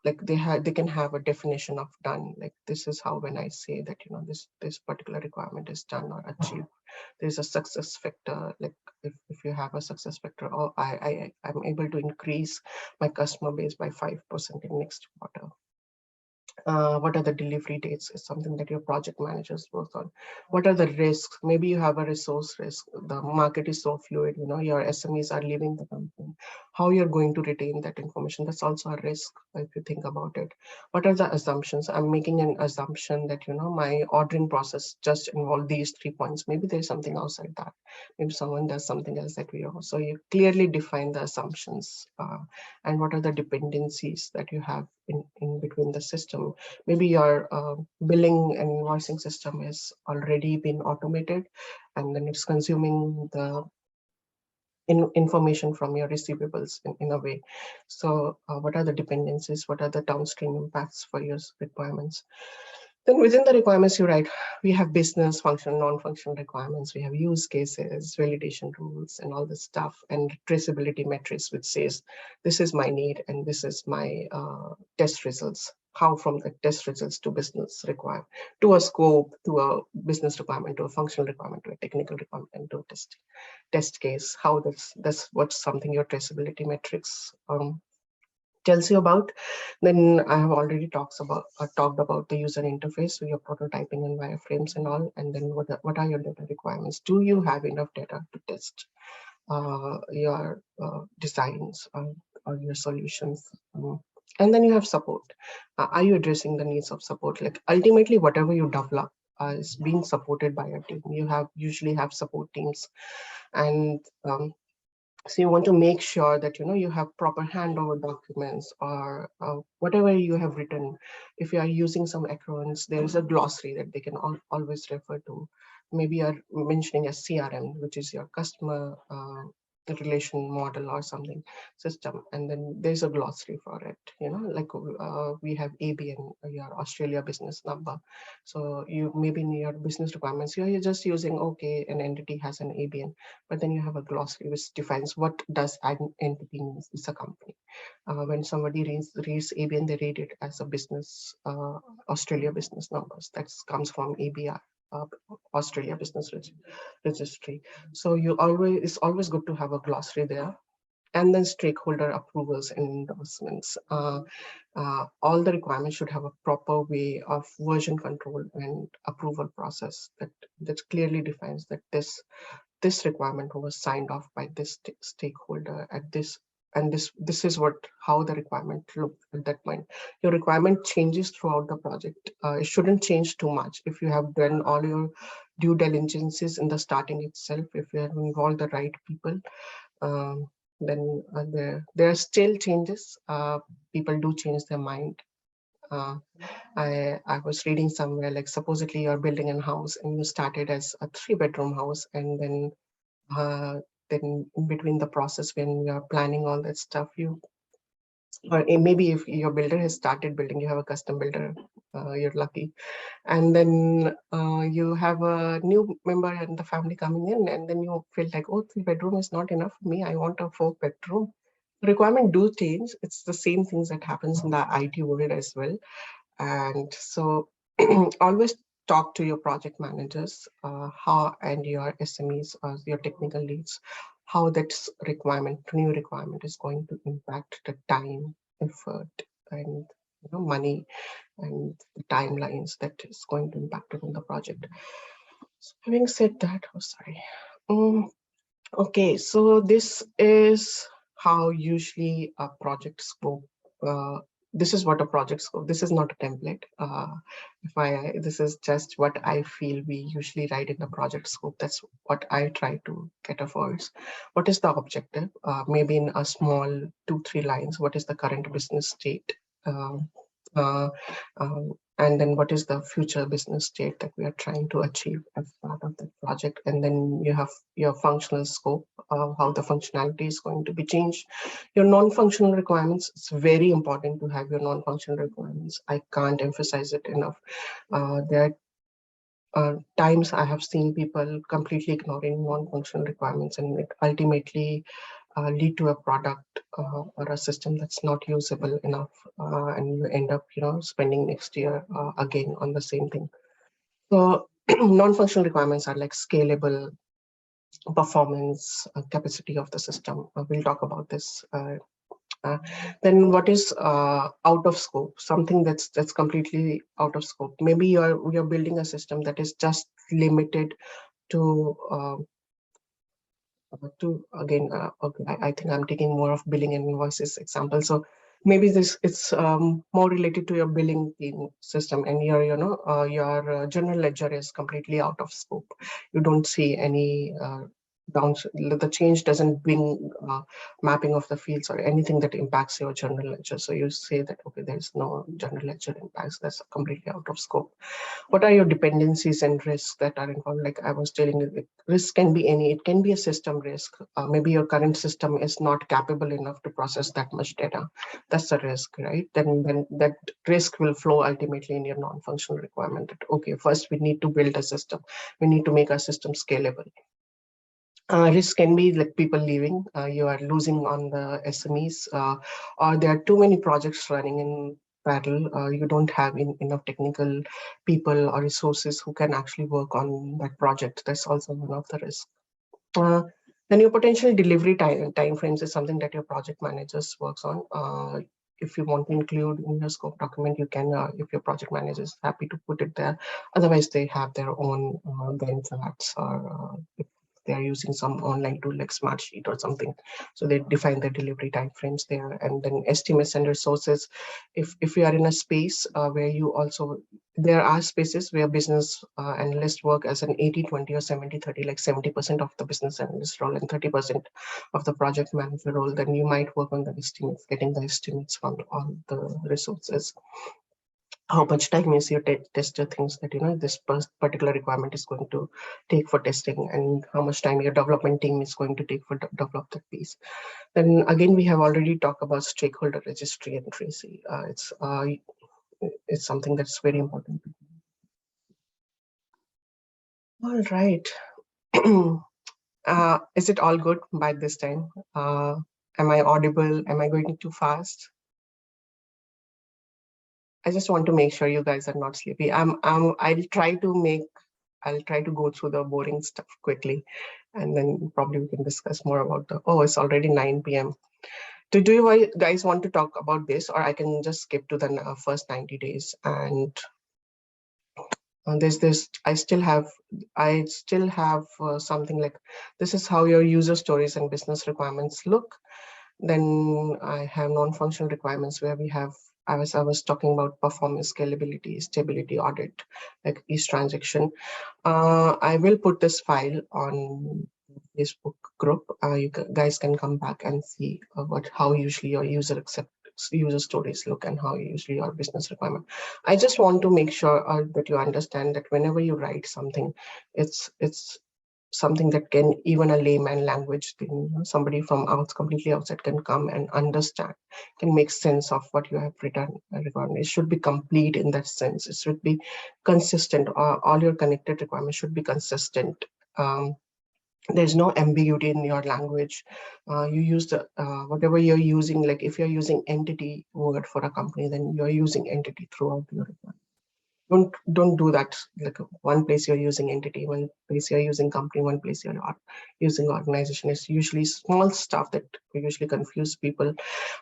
like they can have a definition of done. Like this is how, when I say that this particular requirement is done or achieved, there's a success factor. Like if you have a success factor, or I'm able to increase my customer base by 5% in next quarter. What are the delivery dates is something that your project managers work on. What are the risks? Maybe you have a resource risk. The market is so fluid, your SMEs are leaving the company. How you're going to retain that information, that's also a risk if you think about it. What are the assumptions? I'm making an assumption that my ordering process just involve these 3 points. Maybe there's something outside that. Maybe someone does something else that we know. So you clearly define the assumptions, and what are the dependencies that you have in between the system. Maybe your billing and invoicing system is already been automated, and then it's consuming the information from your receivables in a way. So what are the dependencies? What are the downstream impacts for your requirements? Then within the requirements, you write, we have business, functional, non-functional requirements. We have use cases, validation rules, and all this stuff, and traceability metrics, which says, this is my need and this is my test results. How from the test results to business requirement, to a scope, to a business requirement, to a functional requirement, to a technical requirement, and to a test case. How that's what's something your traceability metrics tells you about. Then I have already talked about the user interface, so your prototyping and wireframes and all. And then what are your data requirements? Do you have enough data to test your designs or your solutions? And then you have support. Are you addressing the needs of support? Like ultimately, whatever you develop is being supported by a team. You usually have support teams, and so you want to make sure that you have proper handover documents, or whatever you have written. If you are using some acronyms, there is a glossary that they can always refer to. Maybe you're mentioning a CRM, which is your customer relation model or something system, and then there's a glossary for it. Like we have ABN, your Australia business number. So you maybe in your business requirements you're just using, okay, an entity has an ABN, but then you have a glossary which defines what does an entity means. It's a company. When somebody reads ABN, they read it as a business, Australia business numbers. That comes from ABR, uh, Australia Business Registry. So it's always good to have a glossary there. And then stakeholder approvals and endorsements. All the requirements should have a proper way of version control and approval process that clearly defines that this requirement was signed off by this stakeholder at this, and this is what how the requirement looked at that point. Your requirement changes throughout the project. It shouldn't change too much. If you have done all your due diligences in the starting itself, if you have involved the right people, um, then there are still changes. People do change their mind. uh, I was reading somewhere, like supposedly you're building a house and you started as a 3-bedroom house, and then in between the process when you are planning all that stuff, you, or maybe if your builder has started building, you have a custom builder, you're lucky, and then you have a new member in the family coming in, and then you feel like, oh, 3-bedroom is not enough for me, I want a 4-bedroom. Requirement do change. It's the same things that happens in the IT world as well. And so always talk to your project managers, how, and your SMEs or your technical leads, how that new requirement is going to impact the time, effort, and money, and the timelines that is going to impact it on the project. So having said that, oh sorry. Um, Okay, so this is how usually a project scope. Uh, this is what a project scope. This is not a template. This is just what I feel we usually write in the project scope. That's what I try to get a voice. What is the objective? Maybe in a small 2-3 lines. What is the current business state? Um, uh, and then what is the future business state that we are trying to achieve as part of the project? And then you have your functional scope, how the functionality is going to be changed. Your non-functional requirements, it's very important to have your non-functional requirements. I can't emphasize it enough. There are times I have seen people completely ignoring non-functional requirements, and it ultimately lead to a product or a system that's not usable enough, and you end up, spending next year again on the same thing. So non-functional requirements are like scalable, performance, capacity of the system. We'll talk about this. Uh, then what is out of scope? Something that's completely out of scope. Maybe you're building a system that is just limited to again, okay, I think I'm taking more of billing and invoices example. So maybe this it's more related to your billing team system, and your general ledger is completely out of scope. You don't see any down. The change doesn't bring mapping of the fields or anything that impacts your general ledger. So you say that, okay, there's no general ledger impacts. That's completely out of scope. What are your dependencies and risks that are involved? Like I was telling you, risk can be any, it can be a system risk. Maybe your current system is not capable enough to process that much data. That's a risk, right? Then that risk will flow ultimately in your non-functional requirement. That, okay, first we need to build a system. We need to make our system scalable. Risk can be like people leaving, you are losing on the SMEs, or there are too many projects running in parallel. You don't have enough technical people or resources who can actually work on that project. That's also one of the risks. Uh, then your potential delivery time frames is something that your project managers works on. If you want to include in your scope document, you can, if your project manager is happy to put it there. Otherwise, they have their own Gantt charts, or if they are using some online tool like Smartsheet or something. So they define their delivery timeframes there, and then estimates and resources. If you are in a space where you also, there are spaces where business analysts work as an 80-20 or 70-30, like 70% of the business analyst role and 30% of the project manager role, then you might work on the estimates, getting the estimates from all the resources. how much time is your tester thinks that this particular requirement is going to take for testing, and how much time your development team is going to take for develop that piece. Then again, we have already talked about stakeholder registry and Tracy. It's something that's very important. All right. Is it all good by this time? Am I audible? Am I going too fast? I just want to make sure you guys are not sleepy. I'll try to go through the boring stuff quickly, and then probably we can discuss more about the. Oh, it's already 9 p.m. Do you guys want to talk about this, or I can just skip to the first 90 days? And there's this. I still have something like this is how your user stories and business requirements look. Then I have non-functional requirements where we have, I was talking about performance, scalability, stability, audit, like each transaction. I will put this file on Facebook group. You guys can come back and see how usually your user stories look and how usually your business requirement. I just want to make sure that you understand that whenever you write something, it's something that can even a layman language thing, somebody from completely outside can come and understand, can make sense of what you have written. Requirement, it should be complete in that sense. It should be consistent. All your connected requirements should be consistent. There's no ambiguity in your language. You use the whatever you're using. Like if you're using entity word for a company, then you're using entity throughout your requirement. Don't do that. Like one place you're using entity, one place you're using company, one place you're not using organization. It's usually small stuff that usually confuse people.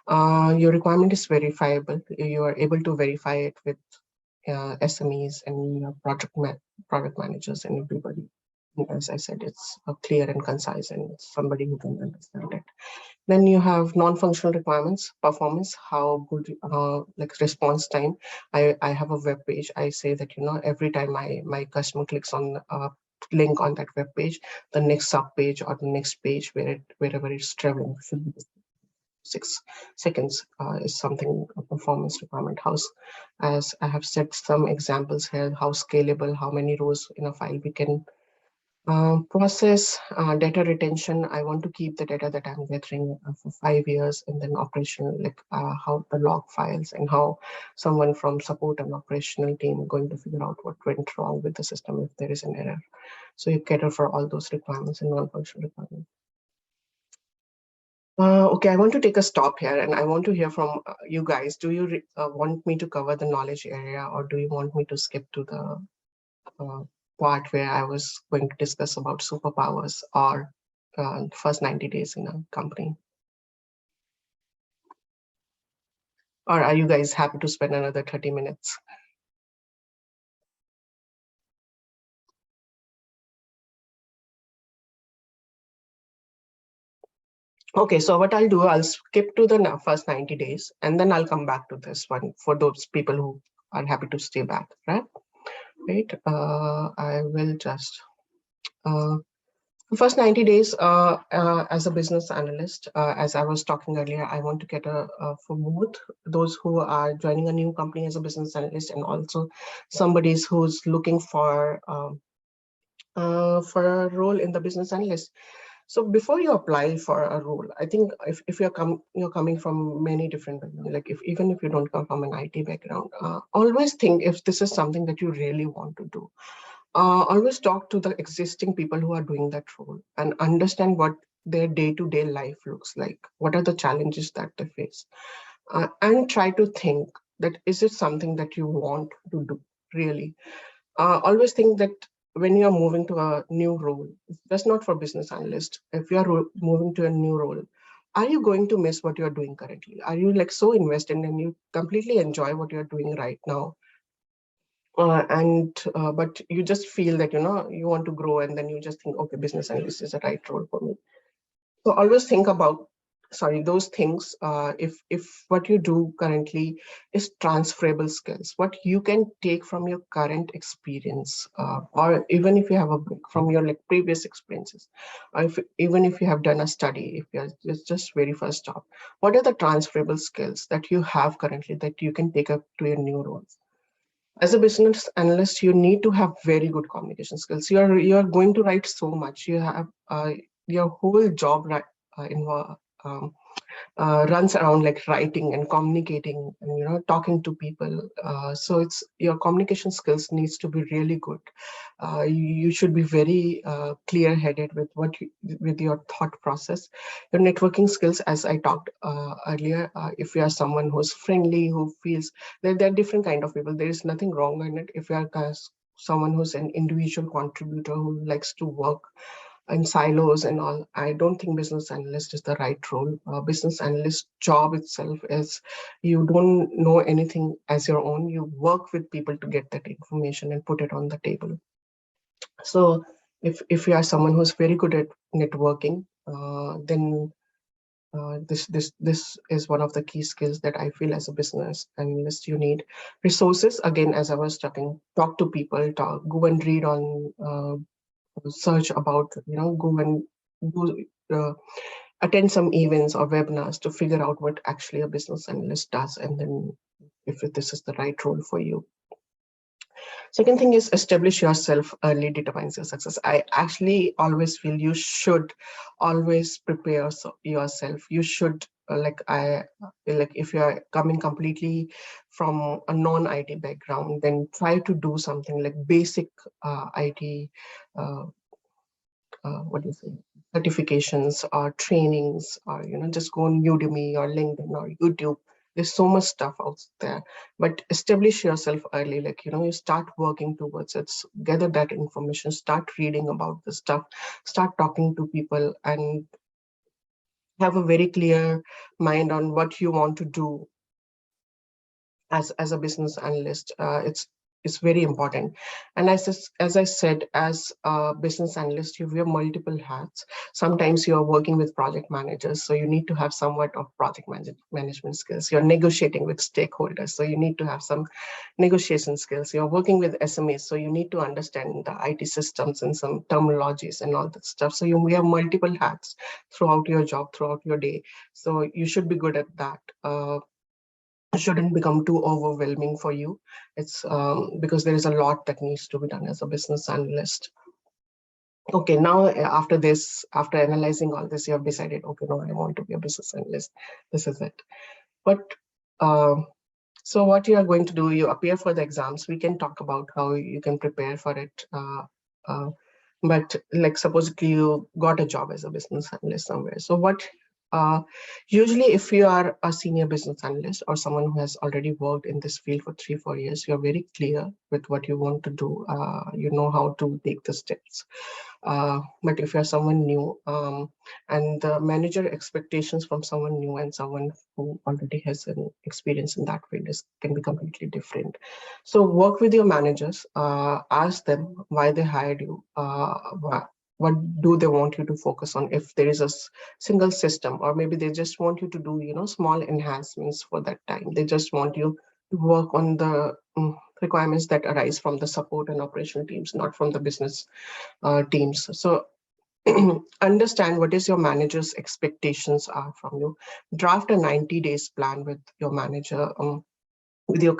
Your requirement is verifiable. You are able to verify it with SMEs and your product managers and everybody. And as I said, it's clear and concise, and it's somebody who can understand it. Then you have non-functional requirements, performance, how good, like response time. I have a web page. I say that, every time my customer clicks on a link on that web page, the next sub page or the next page wherever it's traveling should be 6 seconds, is something a performance requirement. As I have set some examples here, how scalable, how many rows in a file we can process. Data retention. I want to keep the data that I'm gathering for 5 years, and then operational, like how the log files and how someone from support and operational team going to figure out what went wrong with the system if there is an error. So you cater for all those requirements and non-functional requirements. Okay, I want to take a stop here, and I want to hear from you guys. Do you want me to cover the knowledge area, or do you want me to skip to the part where I was going to discuss about superpowers or first 90 days in a company? Or are you guys happy to spend another 30 minutes? Okay, so what I'll do, I'll skip to the first 90 days, and then I'll come back to this one for those people who are happy to stay back, right? Wait, I will just uh, first 90 days as a business analyst, as I was talking earlier, I want to get for both those who are joining a new company as a business analyst, and also somebody who's looking for a role in the business analyst. So before you apply for a role, I think if you're coming from many different backgrounds, like even if you don't come from an IT background, always think if this is something that you really want to do. Always talk to the existing people who are doing that role and understand what their day-to-day life looks like. What are the challenges that they face? And try to think that is it something that you want to do really? Always think that when you are moving to a new role, that's not for business analyst. If you are moving to a new role, are you going to miss what you're doing currently? Are you like so invested and you completely enjoy what you're doing right now? And but you just feel that you want to grow, and then you just think, okay, business analyst is the right role for me. So always think about, sorry, those things. If what you do currently is transferable skills, what you can take from your current experience, or even if you have a break from your like previous experiences, or even if you have done a study, if you're just very first job, what are the transferable skills that you have currently that you can take up to your new roles? As a business analyst, you need to have very good communication skills. You are going to write so much. You have your whole job involve runs around like writing and communicating and talking to people. So it's your communication skills needs to be really good. You should be very clear headed with with your thought process. Your networking skills, as I talked earlier, if you are someone who's friendly, who feels there are different kind of people. There is nothing wrong in it. If you are someone who's an individual contributor who likes to work in silos and all, I don't think business analyst is the right role. Business analyst job itself is you don't know anything as your own. You work with people to get that information and put it on the table. So if you are someone who's very good at networking, then this is one of the key skills that I feel as a business analyst you need. Resources, again, as I was talking, talk to people, go and read on search about, go and do, attend some events or webinars to figure out what actually a business analyst does, and then if this is the right role for you. Second thing is establish yourself early determines your success. I actually always feel you should always prepare yourself. You should like if you are coming completely from a non-IT background, then try to do something like basic IT uh, what do you say, certifications or trainings, or just go on Udemy or LinkedIn or YouTube. There's so much stuff out there, but establish yourself early. Like you start working towards it, gather that information, start reading about the stuff, start talking to people, and have a very clear mind on what you want to do as a business analyst. It's very important. And as I said, as a business analyst, you wear multiple hats. Sometimes you are working with project managers, so you need to have somewhat of project management skills. You're negotiating with stakeholders, so you need to have some negotiation skills. You're working with SMEs, so you need to understand the IT systems and some terminologies and all that stuff. So you wear multiple hats throughout your job, throughout your day. So you should be good at that. Shouldn't become too overwhelming for you. It's because there is a lot that needs to be done as a business analyst. Okay, now after this, after analyzing all this, you have decided, okay, no, I want to be a business analyst. This is it. But um, so what you are going to do, you appear for the exams. We can talk about how you can prepare for it. Uh, but like supposedly you got a job as a business analyst somewhere. So what, uh, usually if you are a senior business analyst or someone who has already worked in this field for 3-4 years, you're very clear with what you want to do. You know how to take the steps. But if you're someone new, and the manager expectations from someone new and someone who already has an experience in that field can be completely different. So work with your managers, ask them why they hired you, what do they want you to focus on, if there is a single system, or maybe they just want you to do small enhancements for that time. They just want you to work on the requirements that arise from the support and operational teams, not from the business teams. So understand what is your manager's expectations are from you. Draft a 90 days plan with your manager, with your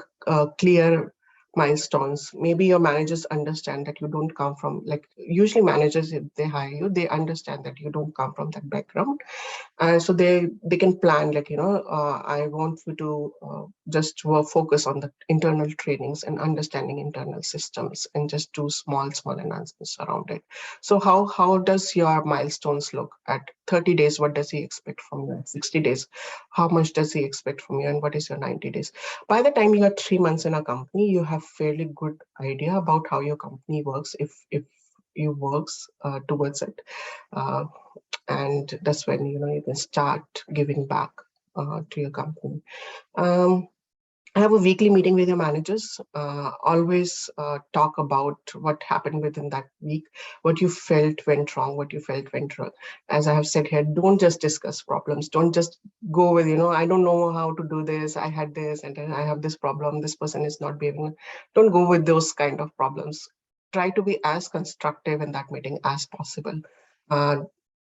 clear milestones. Maybe your managers understand that you don't come from, like, usually managers, if they hire you, they understand that you don't come from that background. So they can plan, like, I want you to just focus on the internal trainings and understanding internal systems, and just do small enhancements around it. So how does your milestones look at 30 days? What does he expect from you at 60 days? How much does he expect from you, and what is your 90 days? By the time you are 3 months in a company, you have fairly good idea about how your company works, if you works towards it. Uh, and that's when you can start giving back to your company. um, have a weekly meeting with your managers. Always talk about what happened within that week, what you felt went wrong, what you felt went wrong. As I have said here, don't just discuss problems. Don't just go with, I don't know how to do this. I had this and then I have this problem. This person is not behaving. Don't go with those kind of problems. Try to be as constructive in that meeting as possible. Uh,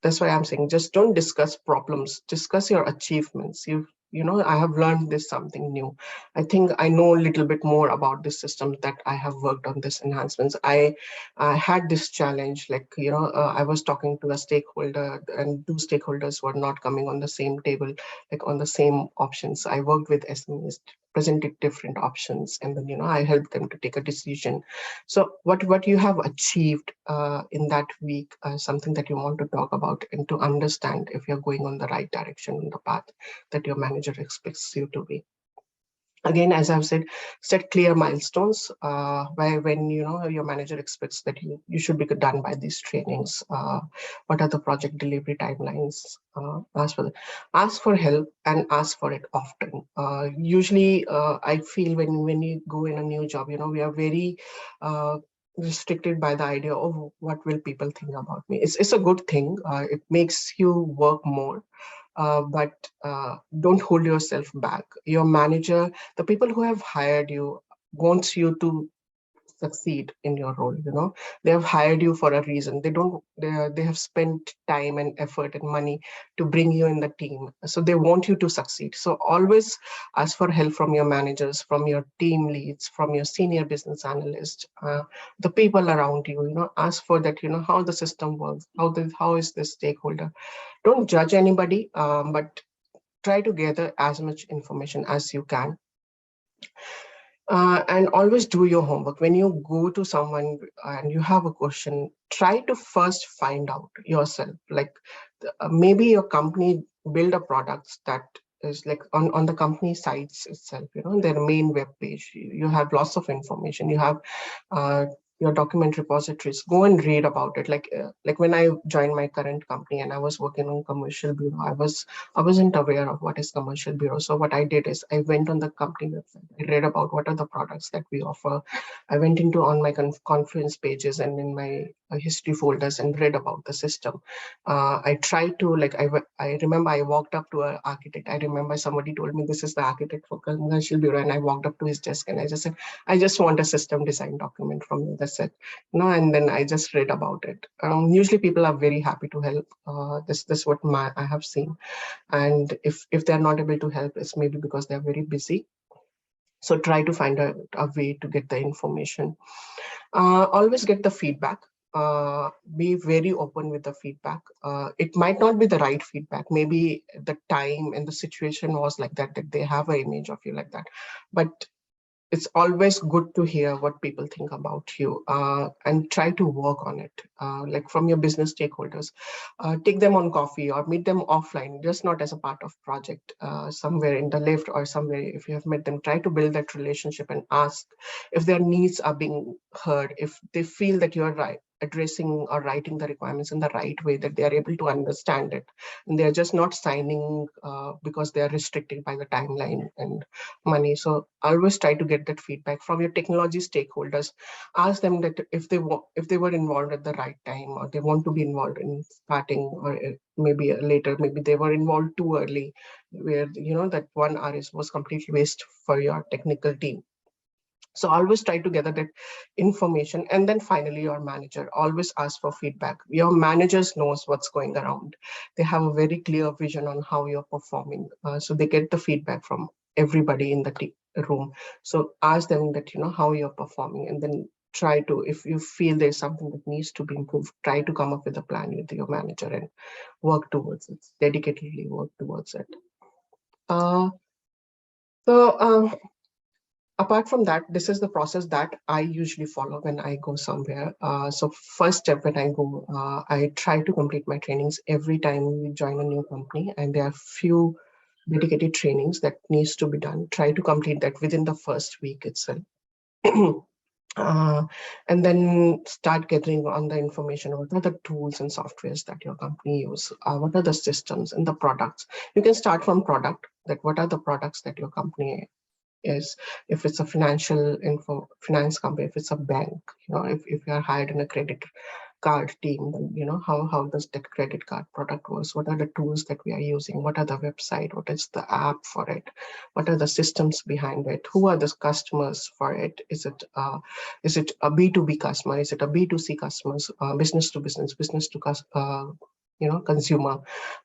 that's why I'm saying just don't discuss problems. Discuss your achievements. You I have learned this something new. I think I know a little bit more about this system that I have worked on this enhancements. I had this challenge, like, I was talking to a stakeholder, and two stakeholders were not coming on the same table, like on the same options. I worked with SMEs, presented different options, and then, I helped them to take a decision. So what you have achieved in that week, something that you want to talk about and to understand if you're going on the right direction, on the path that your manager expects you to be. Again, as I've said, set clear milestones, where when your manager expects that you should be done by these trainings. What are the project delivery timelines? Ask for help, and ask for it often. Usually, I feel when you go in a new job, we are very restricted by the idea of what will people think about me. It's a good thing. It makes you work more, but don't hold yourself back. Your manager, the people who have hired you, wants you to succeed in your role. They have hired you for a reason. They have spent time and effort and money to bring you in the team, so they want you to succeed. So always ask for help from your managers, from your team leads, from your senior business analyst, the people around you. Ask for that, how the system works, how is this stakeholder. Don't judge anybody, but try to gather as much information as you can. And always do your homework. When you go to someone and you have a question, try to first find out yourself. Like, maybe your company build a product that is like on the company sites itself, their main web page. You have lots of information. You have uh, your document repositories. Go and read about it. Like when I joined my current company and I was working on commercial bureau, I wasn't aware of what is commercial bureau. So what I did is I went on the company website. I read about what are the products that we offer. I went into on my conference pages and in my history folders and read about the system. I tried to, like, I remember I walked up to an architect. I remember somebody told me this is the architect for commercial bureau, and I walked up to his desk and I just said, I just want a system design document from you. That's it. And then I just read about it. Usually people are very happy to help. This what I have seen. And if they're not able to help, it's maybe because they're very busy. So try to find a way to get the information. Always get the feedback. Be very open with the feedback. It might not be the right feedback. Maybe the time and the situation was like that they have an image of you like that. But it's always good to hear what people think about you, and try to work on it. Like from your business stakeholders, take them on coffee or meet them offline, just not as a part of project, somewhere in the lift or somewhere. If you have met them, try to build that relationship and ask if their needs are being heard, if they feel that you're right addressing or writing the requirements in the right way, that they are able to understand it, and they're just not signing because they are restricted by the timeline and money. So always try to get that feedback from your technology stakeholders. Ask them that if they were involved at the right time, or they want to be involved in starting, or maybe later, maybe they were involved too early, where that 1 hour was completely waste for your technical team. So always try to gather that information. And then finally, your manager, always ask for feedback. Your managers knows what's going around. They have a very clear vision on how you're performing. So they get the feedback from everybody in the room. So ask them that, how you're performing, and then try to, if you feel there's something that needs to be improved, try to come up with a plan with your manager and work towards it, dedicatedly work towards it. Uh, so apart from that, this is the process that I usually follow when I go somewhere. So first step, when I go, I try to complete my trainings every time we join a new company, and there are few dedicated trainings that needs to be done. Try to complete that within the first week itself. Uh, and then start gathering on the information. What are the tools and softwares that your company use? What are the systems and the products? You can start from product, that what are the products that your company is. If it's a finance company, if it's a bank, if you are hired in a credit card team, then how does that credit card product works? What are the tools that we are using? What are the website? What is the app for it? What are the systems behind it? Who are the customers for it? Is it a B2B customer? Is it a B2C customers? Business to business, business to customer, consumer,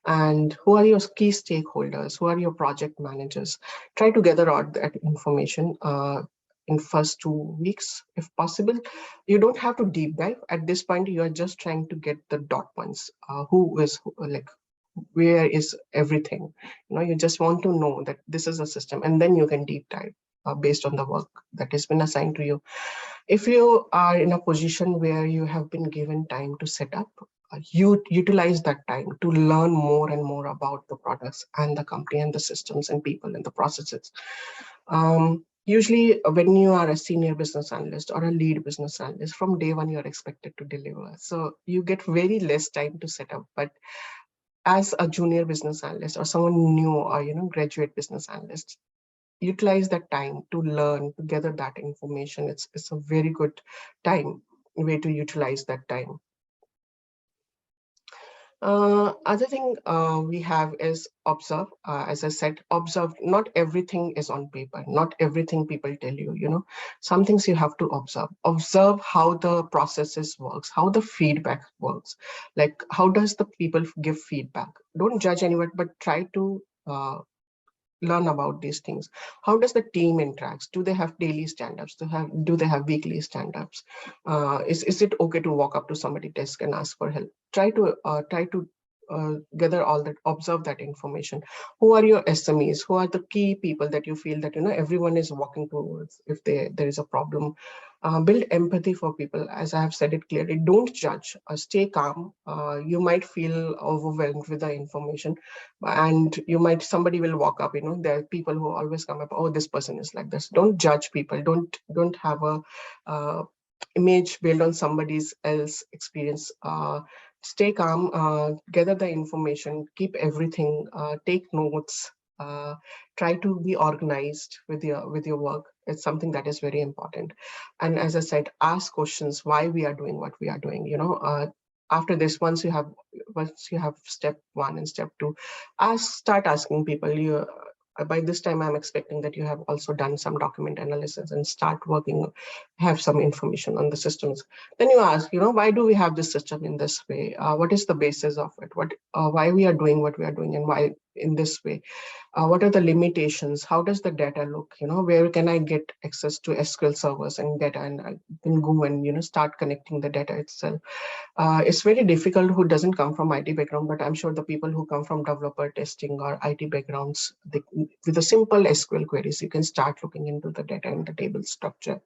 and who are your key stakeholders, who are your project managers. Try to gather out that information in first 2 weeks if possible. You don't have to deep dive at this point. You are just trying to get the dot points. Who is like, where is everything. You just want to know that this is a system, and then you can deep dive based on the work that has been assigned to you. If you are in a position where you have been given time to set up, you utilize that time to learn more and more about the products and the company and the systems and people and the processes. Usually, when you are a senior business analyst or a lead business analyst, from day one, you're expected to deliver. So you get very less time to set up. But as a junior business analyst or someone new or graduate business analyst, utilize that time to learn, to gather that information. It's a very good time way to utilize that time. Other thing we have is observe. As I said, observe. Not everything is on paper. Not everything people tell you. Some things you have to observe. Observe how the processes works, how the feedback works. Like, how does the people give feedback? Don't judge anyone, but try to learn about these things. How does the team interacts? Do they have daily stand-ups? Do they have weekly stand-ups? Is it okay to walk up to somebody's desk and ask for help? Try to gather all that, observe that information. Who are your SMEs? Who are the key people that you feel that everyone is walking towards if there is a problem? Build empathy for people. As I have said it clearly, don't judge. Stay calm. You might feel overwhelmed with the information, and somebody will walk up. There are people who always come up, oh, this person is like this. Don't judge people. Don't have a uh, image built on somebody's else experience. Stay calm, gather the information, keep everything, take notes, try to be organized with your work. It's something that is very important. And as I said, ask questions why we are doing what we are doing. After this, once you have step one and step two, start asking people. By this time, I'm expecting that you have also done some document analysis and start working, have some information on the systems. Then you ask, why do we have this system in this way? What is the basis of it? Why we are doing what we are doing, and why in this way? What are the limitations? How does the data look? Where can I get access to SQL servers and data, and I can go and start connecting the data itself. It's very difficult who doesn't come from IT background, but I'm sure the people who come from developer testing or IT backgrounds, with a simple SQL queries, you can start looking into the data and the table structure.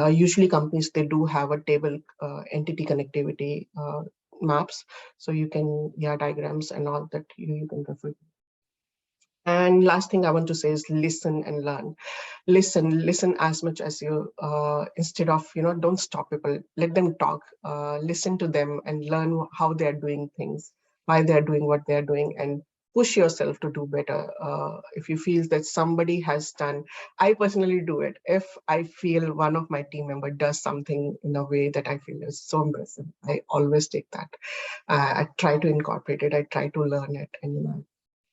Usually companies, they do have a table entity connectivity maps, so you can, yeah, diagrams and all that you can refer. And last thing I want to say is listen and learn. Listen as much as you, instead of, don't stop people, let them talk. Listen to them and learn how they are doing things, why they are doing what they are doing, and push yourself to do better. If you feel that somebody has done, I personally do it. If I feel one of my team member does something in a way that I feel is so impressive, I always take that. I try to incorporate it, I try to learn it, and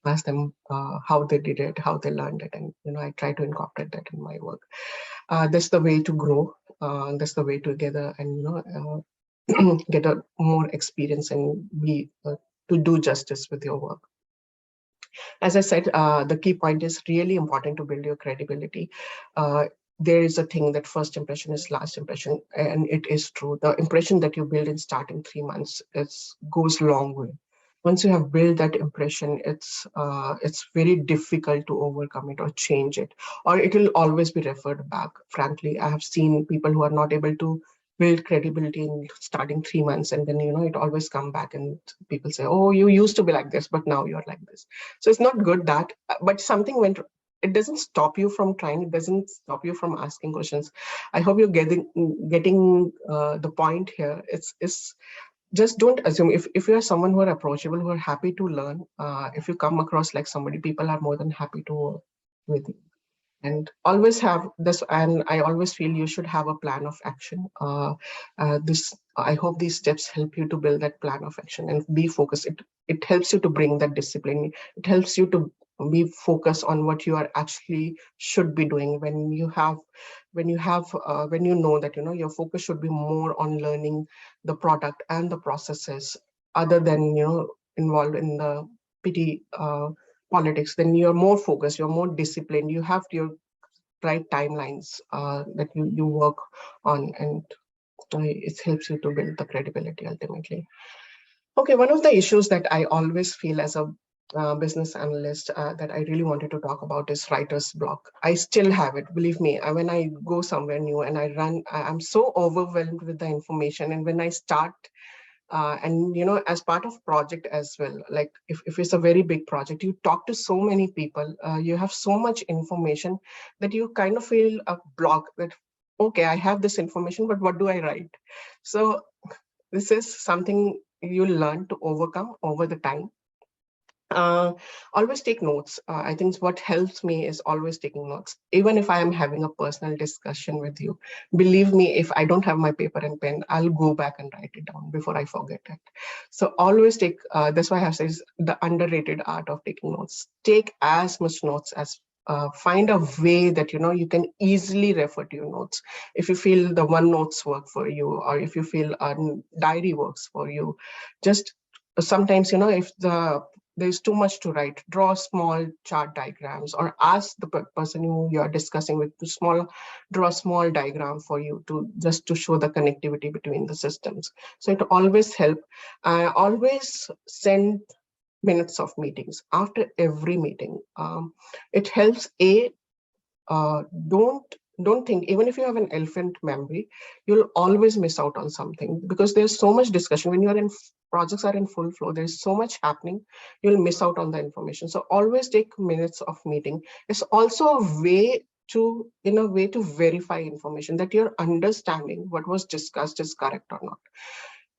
ask them how they did it, how they learned it, and I try to incorporate that in my work. That's the way to grow. That's the way to gather and get a more experience and be to do justice with your work. As I said, the key point is really important to build your credibility. Uh, there is a thing that first impression is last impression, and it is true. The impression that you build in starting 3 months goes long way. Once you have built that impression, it's very difficult to overcome it or change it, or it will always be referred back. Frankly, I have seen people who are not able to build credibility in starting 3 months, and then it always come back and people say, oh, you used to be like this, but now you're like this. So it's not good that, but something went. It doesn't stop you from trying. It doesn't stop you from asking questions. I hope you're getting the point here. It's just don't assume. If you are someone who are approachable, who are happy to learn, if you come across like somebody, people are more than happy to work with you. And always have this, and I always feel you should have a plan of action. This I hope these steps help you to build that plan of action and be focused. It helps you to bring that discipline. It helps you to be focused on what you are actually should be doing. When you know that your focus should be more on learning the product and the processes, other than involved in the PT politics, then you're more focused, you're more disciplined, you have your right timelines that you work on, and it helps you to build the credibility ultimately. Okay, one of the issues that I always feel as a business analyst that I really wanted to talk about is writer's block. I still have it, believe me. When I go somewhere new and I'm so overwhelmed with the information. And when I start, and as part of project as well, like if it's a very big project, you talk to so many people, you have so much information that you kind of feel a block that, okay, I have this information, but what do I write? So this is something you learn to overcome over the time. uh, Always take notes. I think what helps me is always taking notes. Even if I am having a personal discussion with you, believe me, if I don't have my paper and pen, I'll go back and write it down before I forget it. So always take, that's why I have said the underrated art of taking notes. Take as much notes as find a way that you can easily refer to your notes. If you feel the one notes work for you, or if you feel a diary works for you, just sometimes if there's too much to write, draw small chart diagrams, or ask the person who you're discussing with to draw a small diagram for you to just to show the connectivity between the systems. So it always help. I always send minutes of meetings after every meeting. It helps. Uh, don't don't think, even if you have an elephant memory, you'll always miss out on something, because there's so much discussion when you're in projects are in full flow, there's so much happening, you'll miss out on the information. So always take minutes of meeting. It's also a way to in a way to verify information, that you're understanding what was discussed is correct or not.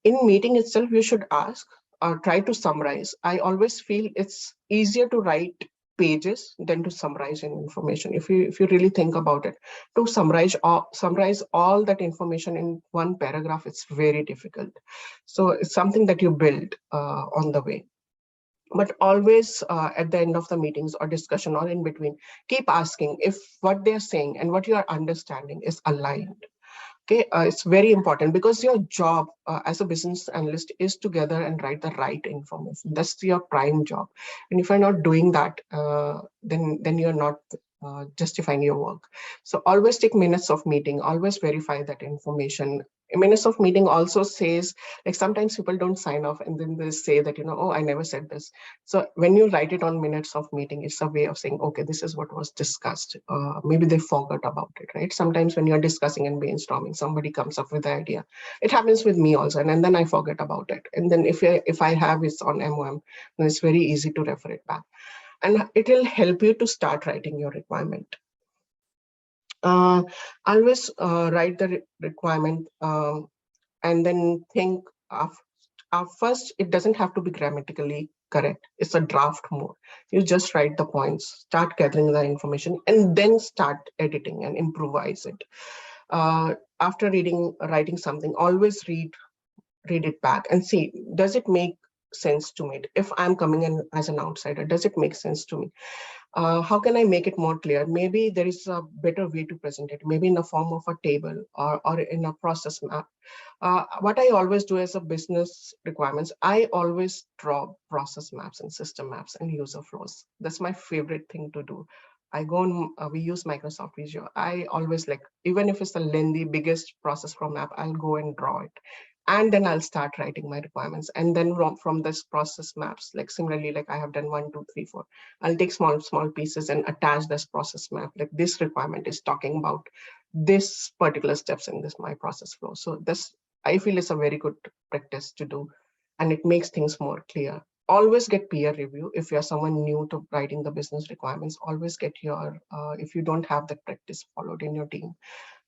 In meeting itself, you should ask or try to summarize. I always feel it's easier to write pages than to summarize in information. If you really think about it, to summarize all that information in one paragraph, it's very difficult. So it's something that you build on the way. But always at the end of the meetings or discussion or in between, keep asking if what they're saying and what you are understanding is aligned. Okay, it's very important, because your job as a business analyst is to gather and write the right information. That's your prime job. And if you're not doing that, then you're not justifying your work. So always take minutes of meeting, always verify that information. Minutes of meeting also says, like sometimes people don't sign off and then they say that, oh, I never said this. So when you write it on minutes of meeting, it's a way of saying, okay, this is what was discussed. Maybe they forgot about it, right? Sometimes when you're discussing and brainstorming, somebody comes up with the idea. It happens with me also, and then I forget about it. And then if I have it on MOM, then it's very easy to refer it back, and it will help you to start writing your requirement. Uh, Always write the requirement, and then think of first, it doesn't have to be grammatically correct. It's a draft mode. You just write the points, start gathering the information, and then start editing and improvise it. After writing something, always read it back and see, does it make sense to me? If I'm coming in as an outsider, does it make sense to me? How can I make it more clear? Maybe there is a better way to present it, maybe in the form of a table, or in a process map. What I always do as a business requirements, I always draw process maps and system maps and user flows. That's my favorite thing to do. I go on, we use Microsoft Visio. I always, like, even if it's the lengthy, biggest process flow map, I'll go and draw it. And then I'll start writing my requirements. And then from this process maps, like similarly, like I have done 1, 2, 3, 4, I'll take small pieces and attach this process map. Like this requirement is talking about this particular steps in this my process flow. So this, I feel, is a very good practice to do, and it makes things more clear. Always get peer review. If you're someone new to writing the business requirements, always get your, if you don't have that practice followed in your team,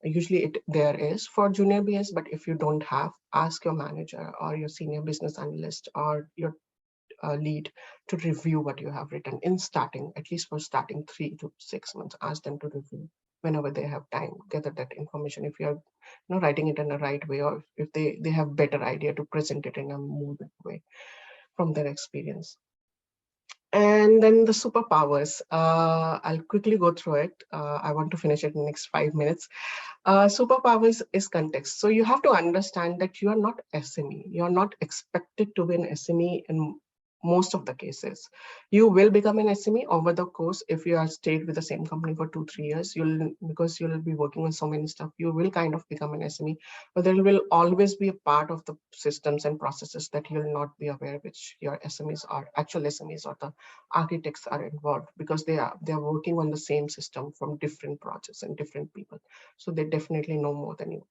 usually there is for junior BS, but if you don't have, ask your manager or your senior business analyst or your lead to review what you have written in starting, at least for starting 3 to 6 months. Ask them to review whenever they have time, gather that information. If you're writing it in the right way, or if they have better idea to present it in a moving way from their experience. And then the superpowers, I'll quickly go through it. I want to finish it in the next 5 minutes. Superpowers is context. So you have to understand that you are not SME. You're not expected to be an SME in most of the cases. You will become an SME over the course if you are stayed with the same company for 2 3 years. You'll, because you'll be working on so many stuff, you will kind of become an SME, but there will always be a part of the systems and processes that you'll not be aware, which your SMEs are actual SMEs or the architects are involved, because they are working on the same system from different projects and different people. So they definitely know more than you.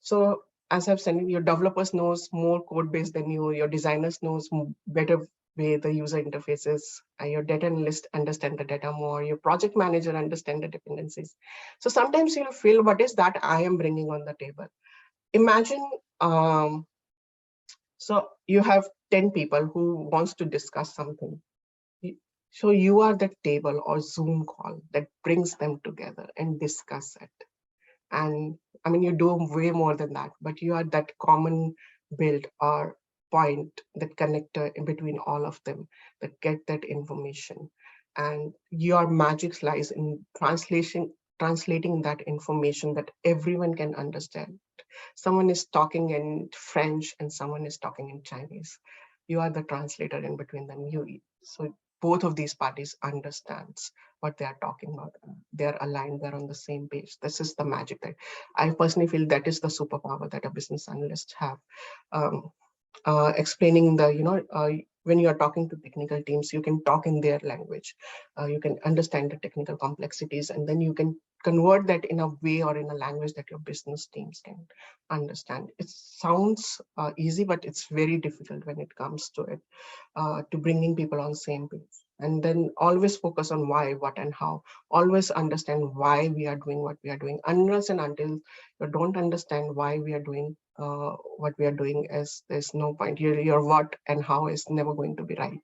So as I've said, your developers knows more code base than you, your designers knows better way the user interfaces, your data analyst understand the data more, your project manager understand the dependencies. So sometimes you'll feel, what is that I am bringing on the table? Imagine, um, so you have 10 people who wants to discuss something. Y- So you are the table or Zoom call that brings them together and discuss it. And I mean, you do way more than that, but you are that common build or point, that connector in between all of them, that get that information. And your magic lies in translating that information that everyone can understand. Someone is talking in French and someone is talking in Chinese. You are the translator in between them. So both of these parties understands what they are talking about. They're aligned, they're on the same page. This is the magic that I personally feel that is the superpower that a business analyst have. Um, Explaining the, when you are talking to technical teams, you can talk in their language. You can understand the technical complexities, and then you can convert that in a way or in a language that your business teams can understand. It sounds easy, but it's very difficult when it comes to it, to bringing people on same page. And then always focus on why, what, and how. Always understand why we are doing what we are doing. Unless and until you don't understand why we are doing what we are doing, is there's no point. Your what and how is never going to be right.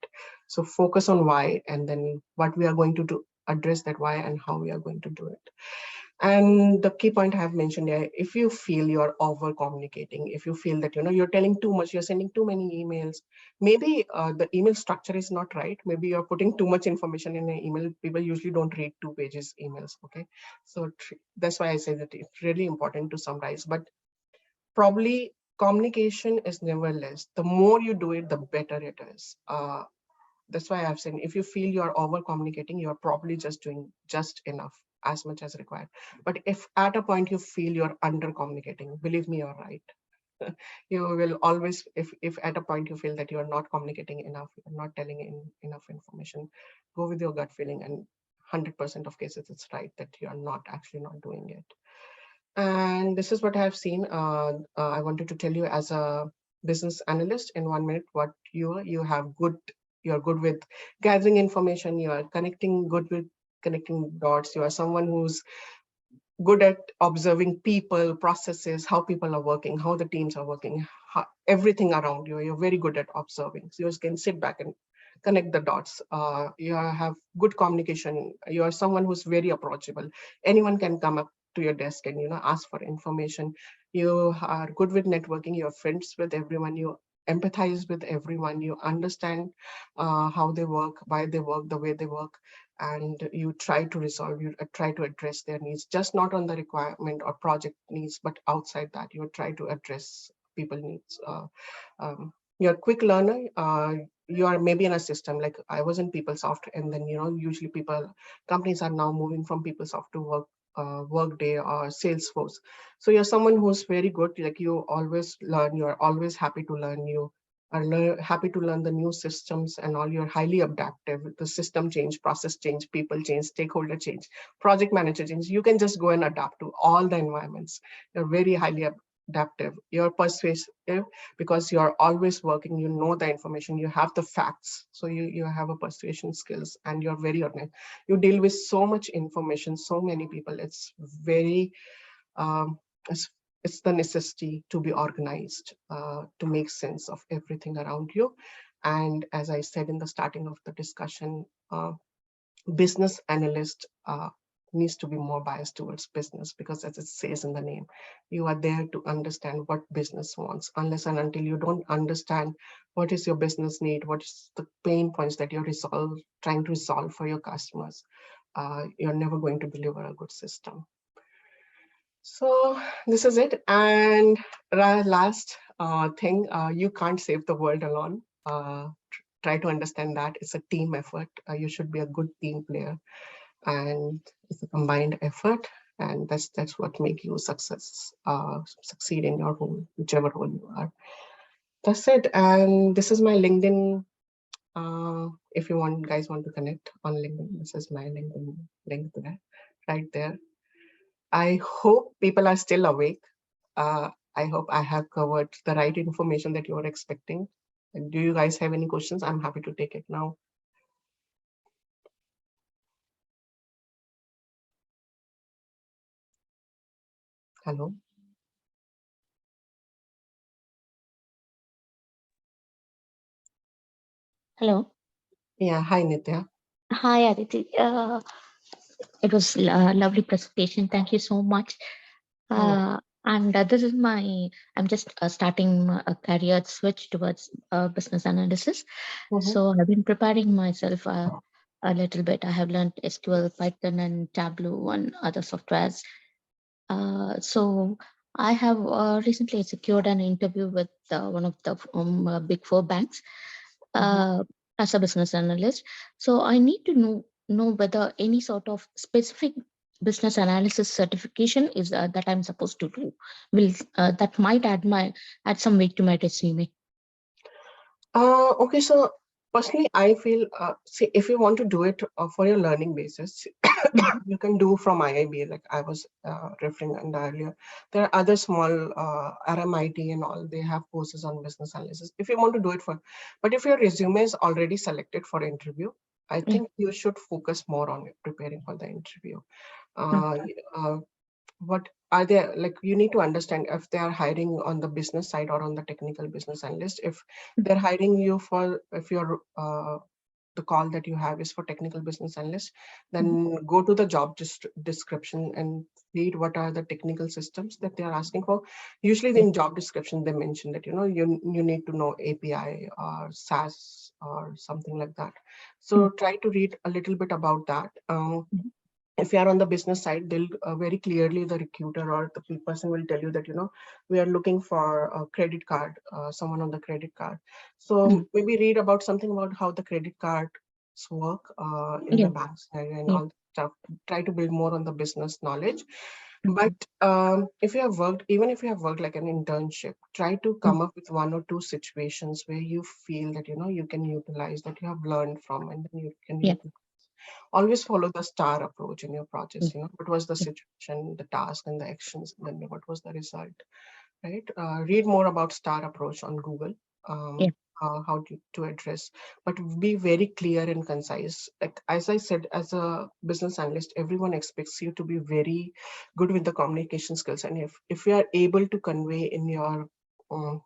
So focus on why, and then what we are going to do, address that why and how we are going to do it. And the key point I have mentioned here, if you feel you're over communicating, if you feel that you're telling too much, you're sending too many emails, maybe the email structure is not right. Maybe you're putting too much information in an email. People usually don't read 2 pages emails. Okay, so that's why I say that it's really important to summarize. But probably communication is never less. The more you do it, the better it is. That's why I've said, if you feel you're over communicating, you're probably just doing just enough, as much as required. But if at a point you feel you're under communicating, believe me, you're right. You will always, if at a point you feel that you're not communicating enough, you're not telling enough information, go with your gut feeling, and 100% of cases it's right that you're not actually not doing it. And this is what I have seen. I wanted to tell you as a business analyst in 1 minute what you have good. You're good with gathering information. You are connecting good with connecting dots. You are someone who's good at observing people, processes, how people are working, how the teams are working, everything around you. You're very good at observing. So you can sit back and connect the dots. You have good communication. You are someone who's very approachable. Anyone can come up to your desk and ask for information. You are good with networking. You're friends with everyone. You empathize with everyone. You understand how they work, why they work, the way they work, and you try to resolve, you try to address their needs, just not on the requirement or project needs, but outside that, you try to address people needs. You're a quick learner. You are maybe in a system like I was in PeopleSoft, and then usually companies are now moving from PeopleSoft to Workday or Salesforce. So you're someone who's very good, like you always learn, you're always happy to learn, you are happy to learn the new systems and all. You're highly adaptive. The system change, process change, people change, stakeholder change, project manager change. You can just go and adapt to all the environments. You're very highly adaptive. You're persuasive because you're always working. You know the information. You have the facts. So you have a persuasion skills, and you're very organized. You deal with so much information, so many people. It's very um, it's, it's the necessity to be organized, to make sense of everything around you. And as I said in the starting of the discussion, business analyst needs to be more biased towards business, because as it says in the name, you are there to understand what business wants. Unless and until you don't understand what is your business need, what is the pain points that you're trying to resolve for your customers, you're never going to deliver a good system. So this is it. And last thing, you can't save the world alone. try to understand that it's a team effort. You should be a good team player, and it's a combined effort, and that's what make you succeed in your role, whichever role you are. That's it. And this is my LinkedIn. If you want, guys want to connect on LinkedIn, this is my LinkedIn link there, right there. I hope people are still awake. I hope I have covered the right information that you are expecting. And do you guys have any questions? I'm happy to take it now. Hello. Hello. Yeah. Hi, Nitya. Hi, Aditi. It was a lovely presentation. Thank you so much. Oh. And this is I'm just starting a career switch towards business analysis. Mm-hmm. So I've been preparing myself a little bit. I have learned SQL, Python, and Tableau and other softwares. So I have recently secured an interview with one of the big four banks Mm-hmm. uh, as a business analyst. So I need to know whether any sort of specific business analysis certification is that I'm supposed to do. Will that might add some weight to my resume? Okay, so personally, I feel, see, if you want to do it for your learning basis, Mhm. you can do from IIB, like I was referring and earlier. There are other small RMIT and all, they have courses on business analysis. If you want to do it for, but if your resume is already selected for interview, I Yeah. think you should focus more on preparing for the interview. Mm, Uh, uh, what are there, like you need to understand if they are hiring on the business side or on the technical business analyst. If mm, they're hiring you for, if you're the call that you have is for technical business analyst, mhm. then go to the job description and read what are the technical systems that they are asking for. Usually Yeah. in job description they mention that you need to know API or SAS or something like that. So Mm, try to read a little bit about that. mhm. If you are on the business side, they'll very clearly, the recruiter or the person will tell you that we are looking for a credit card, someone on the credit card. So Mm, maybe read about something about how the credit cards work in the yeah. bank scenario and Yeah. all that stuff. Try to build more on the business knowledge. But Mhm. if you have worked, even if you have worked like an internship, try to Mm, come up with one or two situations where you feel that you can utilize, that you have learned from, and then you can yeah. utilize. Always follow the star approach in your Mm, projects. What was the yeah. situation, the task, and the actions, and then what was the result, right? Read more about star approach on Google, Yeah. how to address, but be very clear and concise. Like as I said, as a business analyst, everyone expects you to be very good with the communication skills, and if you are able to convey in your um,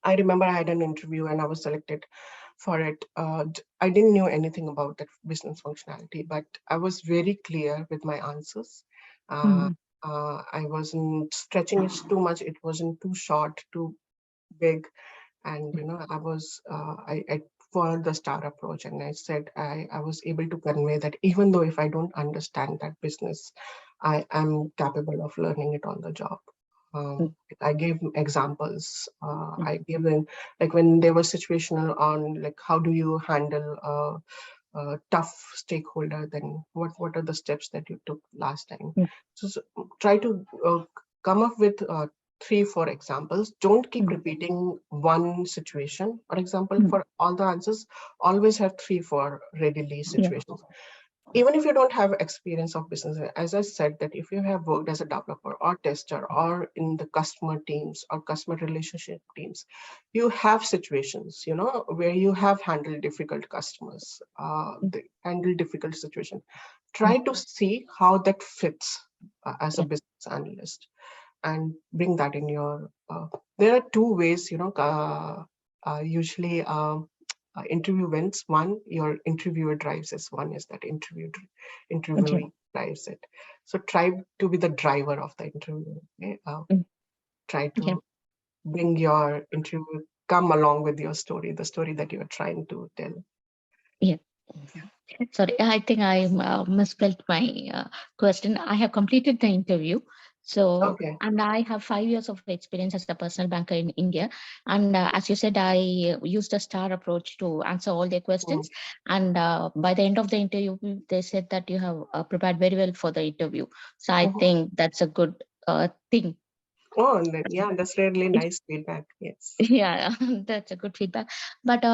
I remember I had an interview and I was selected for it. I didn't know anything about that business functionality, but I was very clear with my answers. Uh, Mm, I wasn't stretching it too much. It wasn't too short, too big. And I followed the star approach, and I said I was able to convey that even though if I don't understand that business, I am capable of learning it on the job. mm, I gave examples. mm, I gave them, like when they were situational on like how do you handle a tough stakeholder, then what are the steps that you took last time. mm, So try to come up with 3 4 examples. Don't keep mm, repeating one situation. For example, mm, for all the answers, always have 3 4 readily yeah. situations. Even if you don't have experience of business, as I said, that if you have worked as a developer or tester or in the customer teams or customer relationship teams, you have situations where you have handled difficult customers, Mm, handle difficult situation. mm, Try to see how that fits as a yeah. business analyst, and bring that in your there are 2 ways, usually interview wins. One, your interviewer drives this. One is that Yeah. interviewee drives it. So try to be the driver of the interview. Okay? Mm, Try yeah. to bring your interview, come along with your story, the story that you are trying to tell. Yeah. Sorry, I think I misspelled my question. I have completed the interview. So, Okay. and I have 5 years of experience as a personal banker in India. And as you said, I used a star approach to answer all their Mm. questions. And by the end of the interview, they said that you have prepared very well for the interview. So I Mhm. think that's a good thing. Oh, yeah, that's really nice feedback. Yes. Yeah, that's a good feedback. But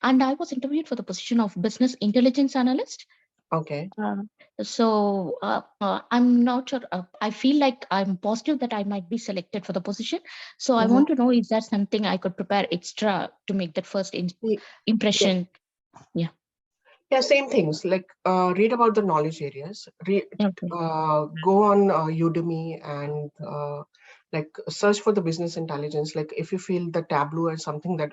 and I was interviewed for the position of business intelligence analyst. Okay. Uh, I'm not sure. I feel like I'm positive that I might be selected for the position. So I Mhm. want to know, is there something I could prepare extra to make that first Ye- Yeah. impression? Yeah. Yeah, same things. Like read about the knowledge areas. Okay. Go on Udemy and like search for the business intelligence. Like if you feel the Tableau is something that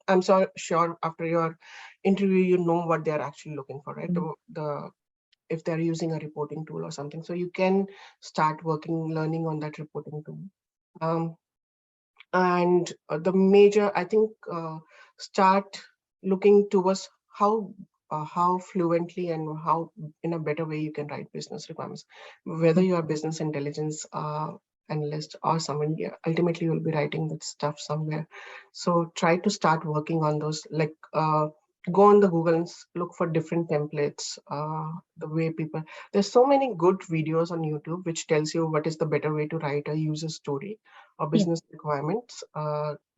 I'm so sure after your interview you know what they are actually looking for, right? The if they're using a reporting tool or something, so you can start working, learning on that reporting tool. Um, and the major, I think, start looking towards how fluently and how in a better way you can write business requirements, whether you are business intelligence analyst or someone, yeah, ultimately you'll be writing that stuff somewhere. So try to start working on those, like go on the Google and look for different templates, the way people, there's so many good videos on YouTube which tells you what is the better way to write a user story or Yeah. business requirements.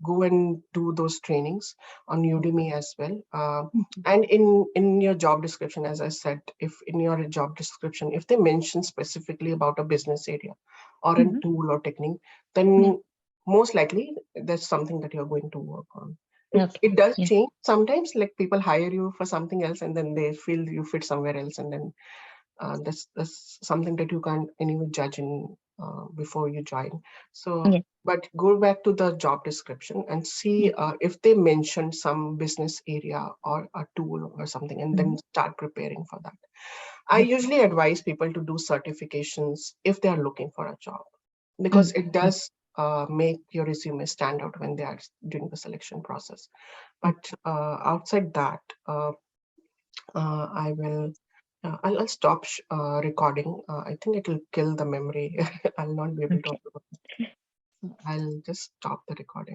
Go and do those trainings on Udemy as well. And in your job description, as I said, if in your job description, if they mention specifically about a business area or a Mhm. tool or technique, Yeah. then most likely that's something that you're going to work on. Okay. It does Yeah. change sometimes, like people hire you for something else and then they feel you fit somewhere else, and then that's something that you can't anyway judge in before you join. So, Yeah. but go back to the job description and see Yeah. if they mention some business area or a tool or something, and then Mhm. start preparing for that. I Okay. usually advise people to do certifications if they are looking for a job, because Mm. it does make your resume stand out when they are doing the selection process. Mm. But outside that, I will. I'll stop recording. I think it will kill the memory. I'll not be able to Okay. upload. I'll just stop the recording.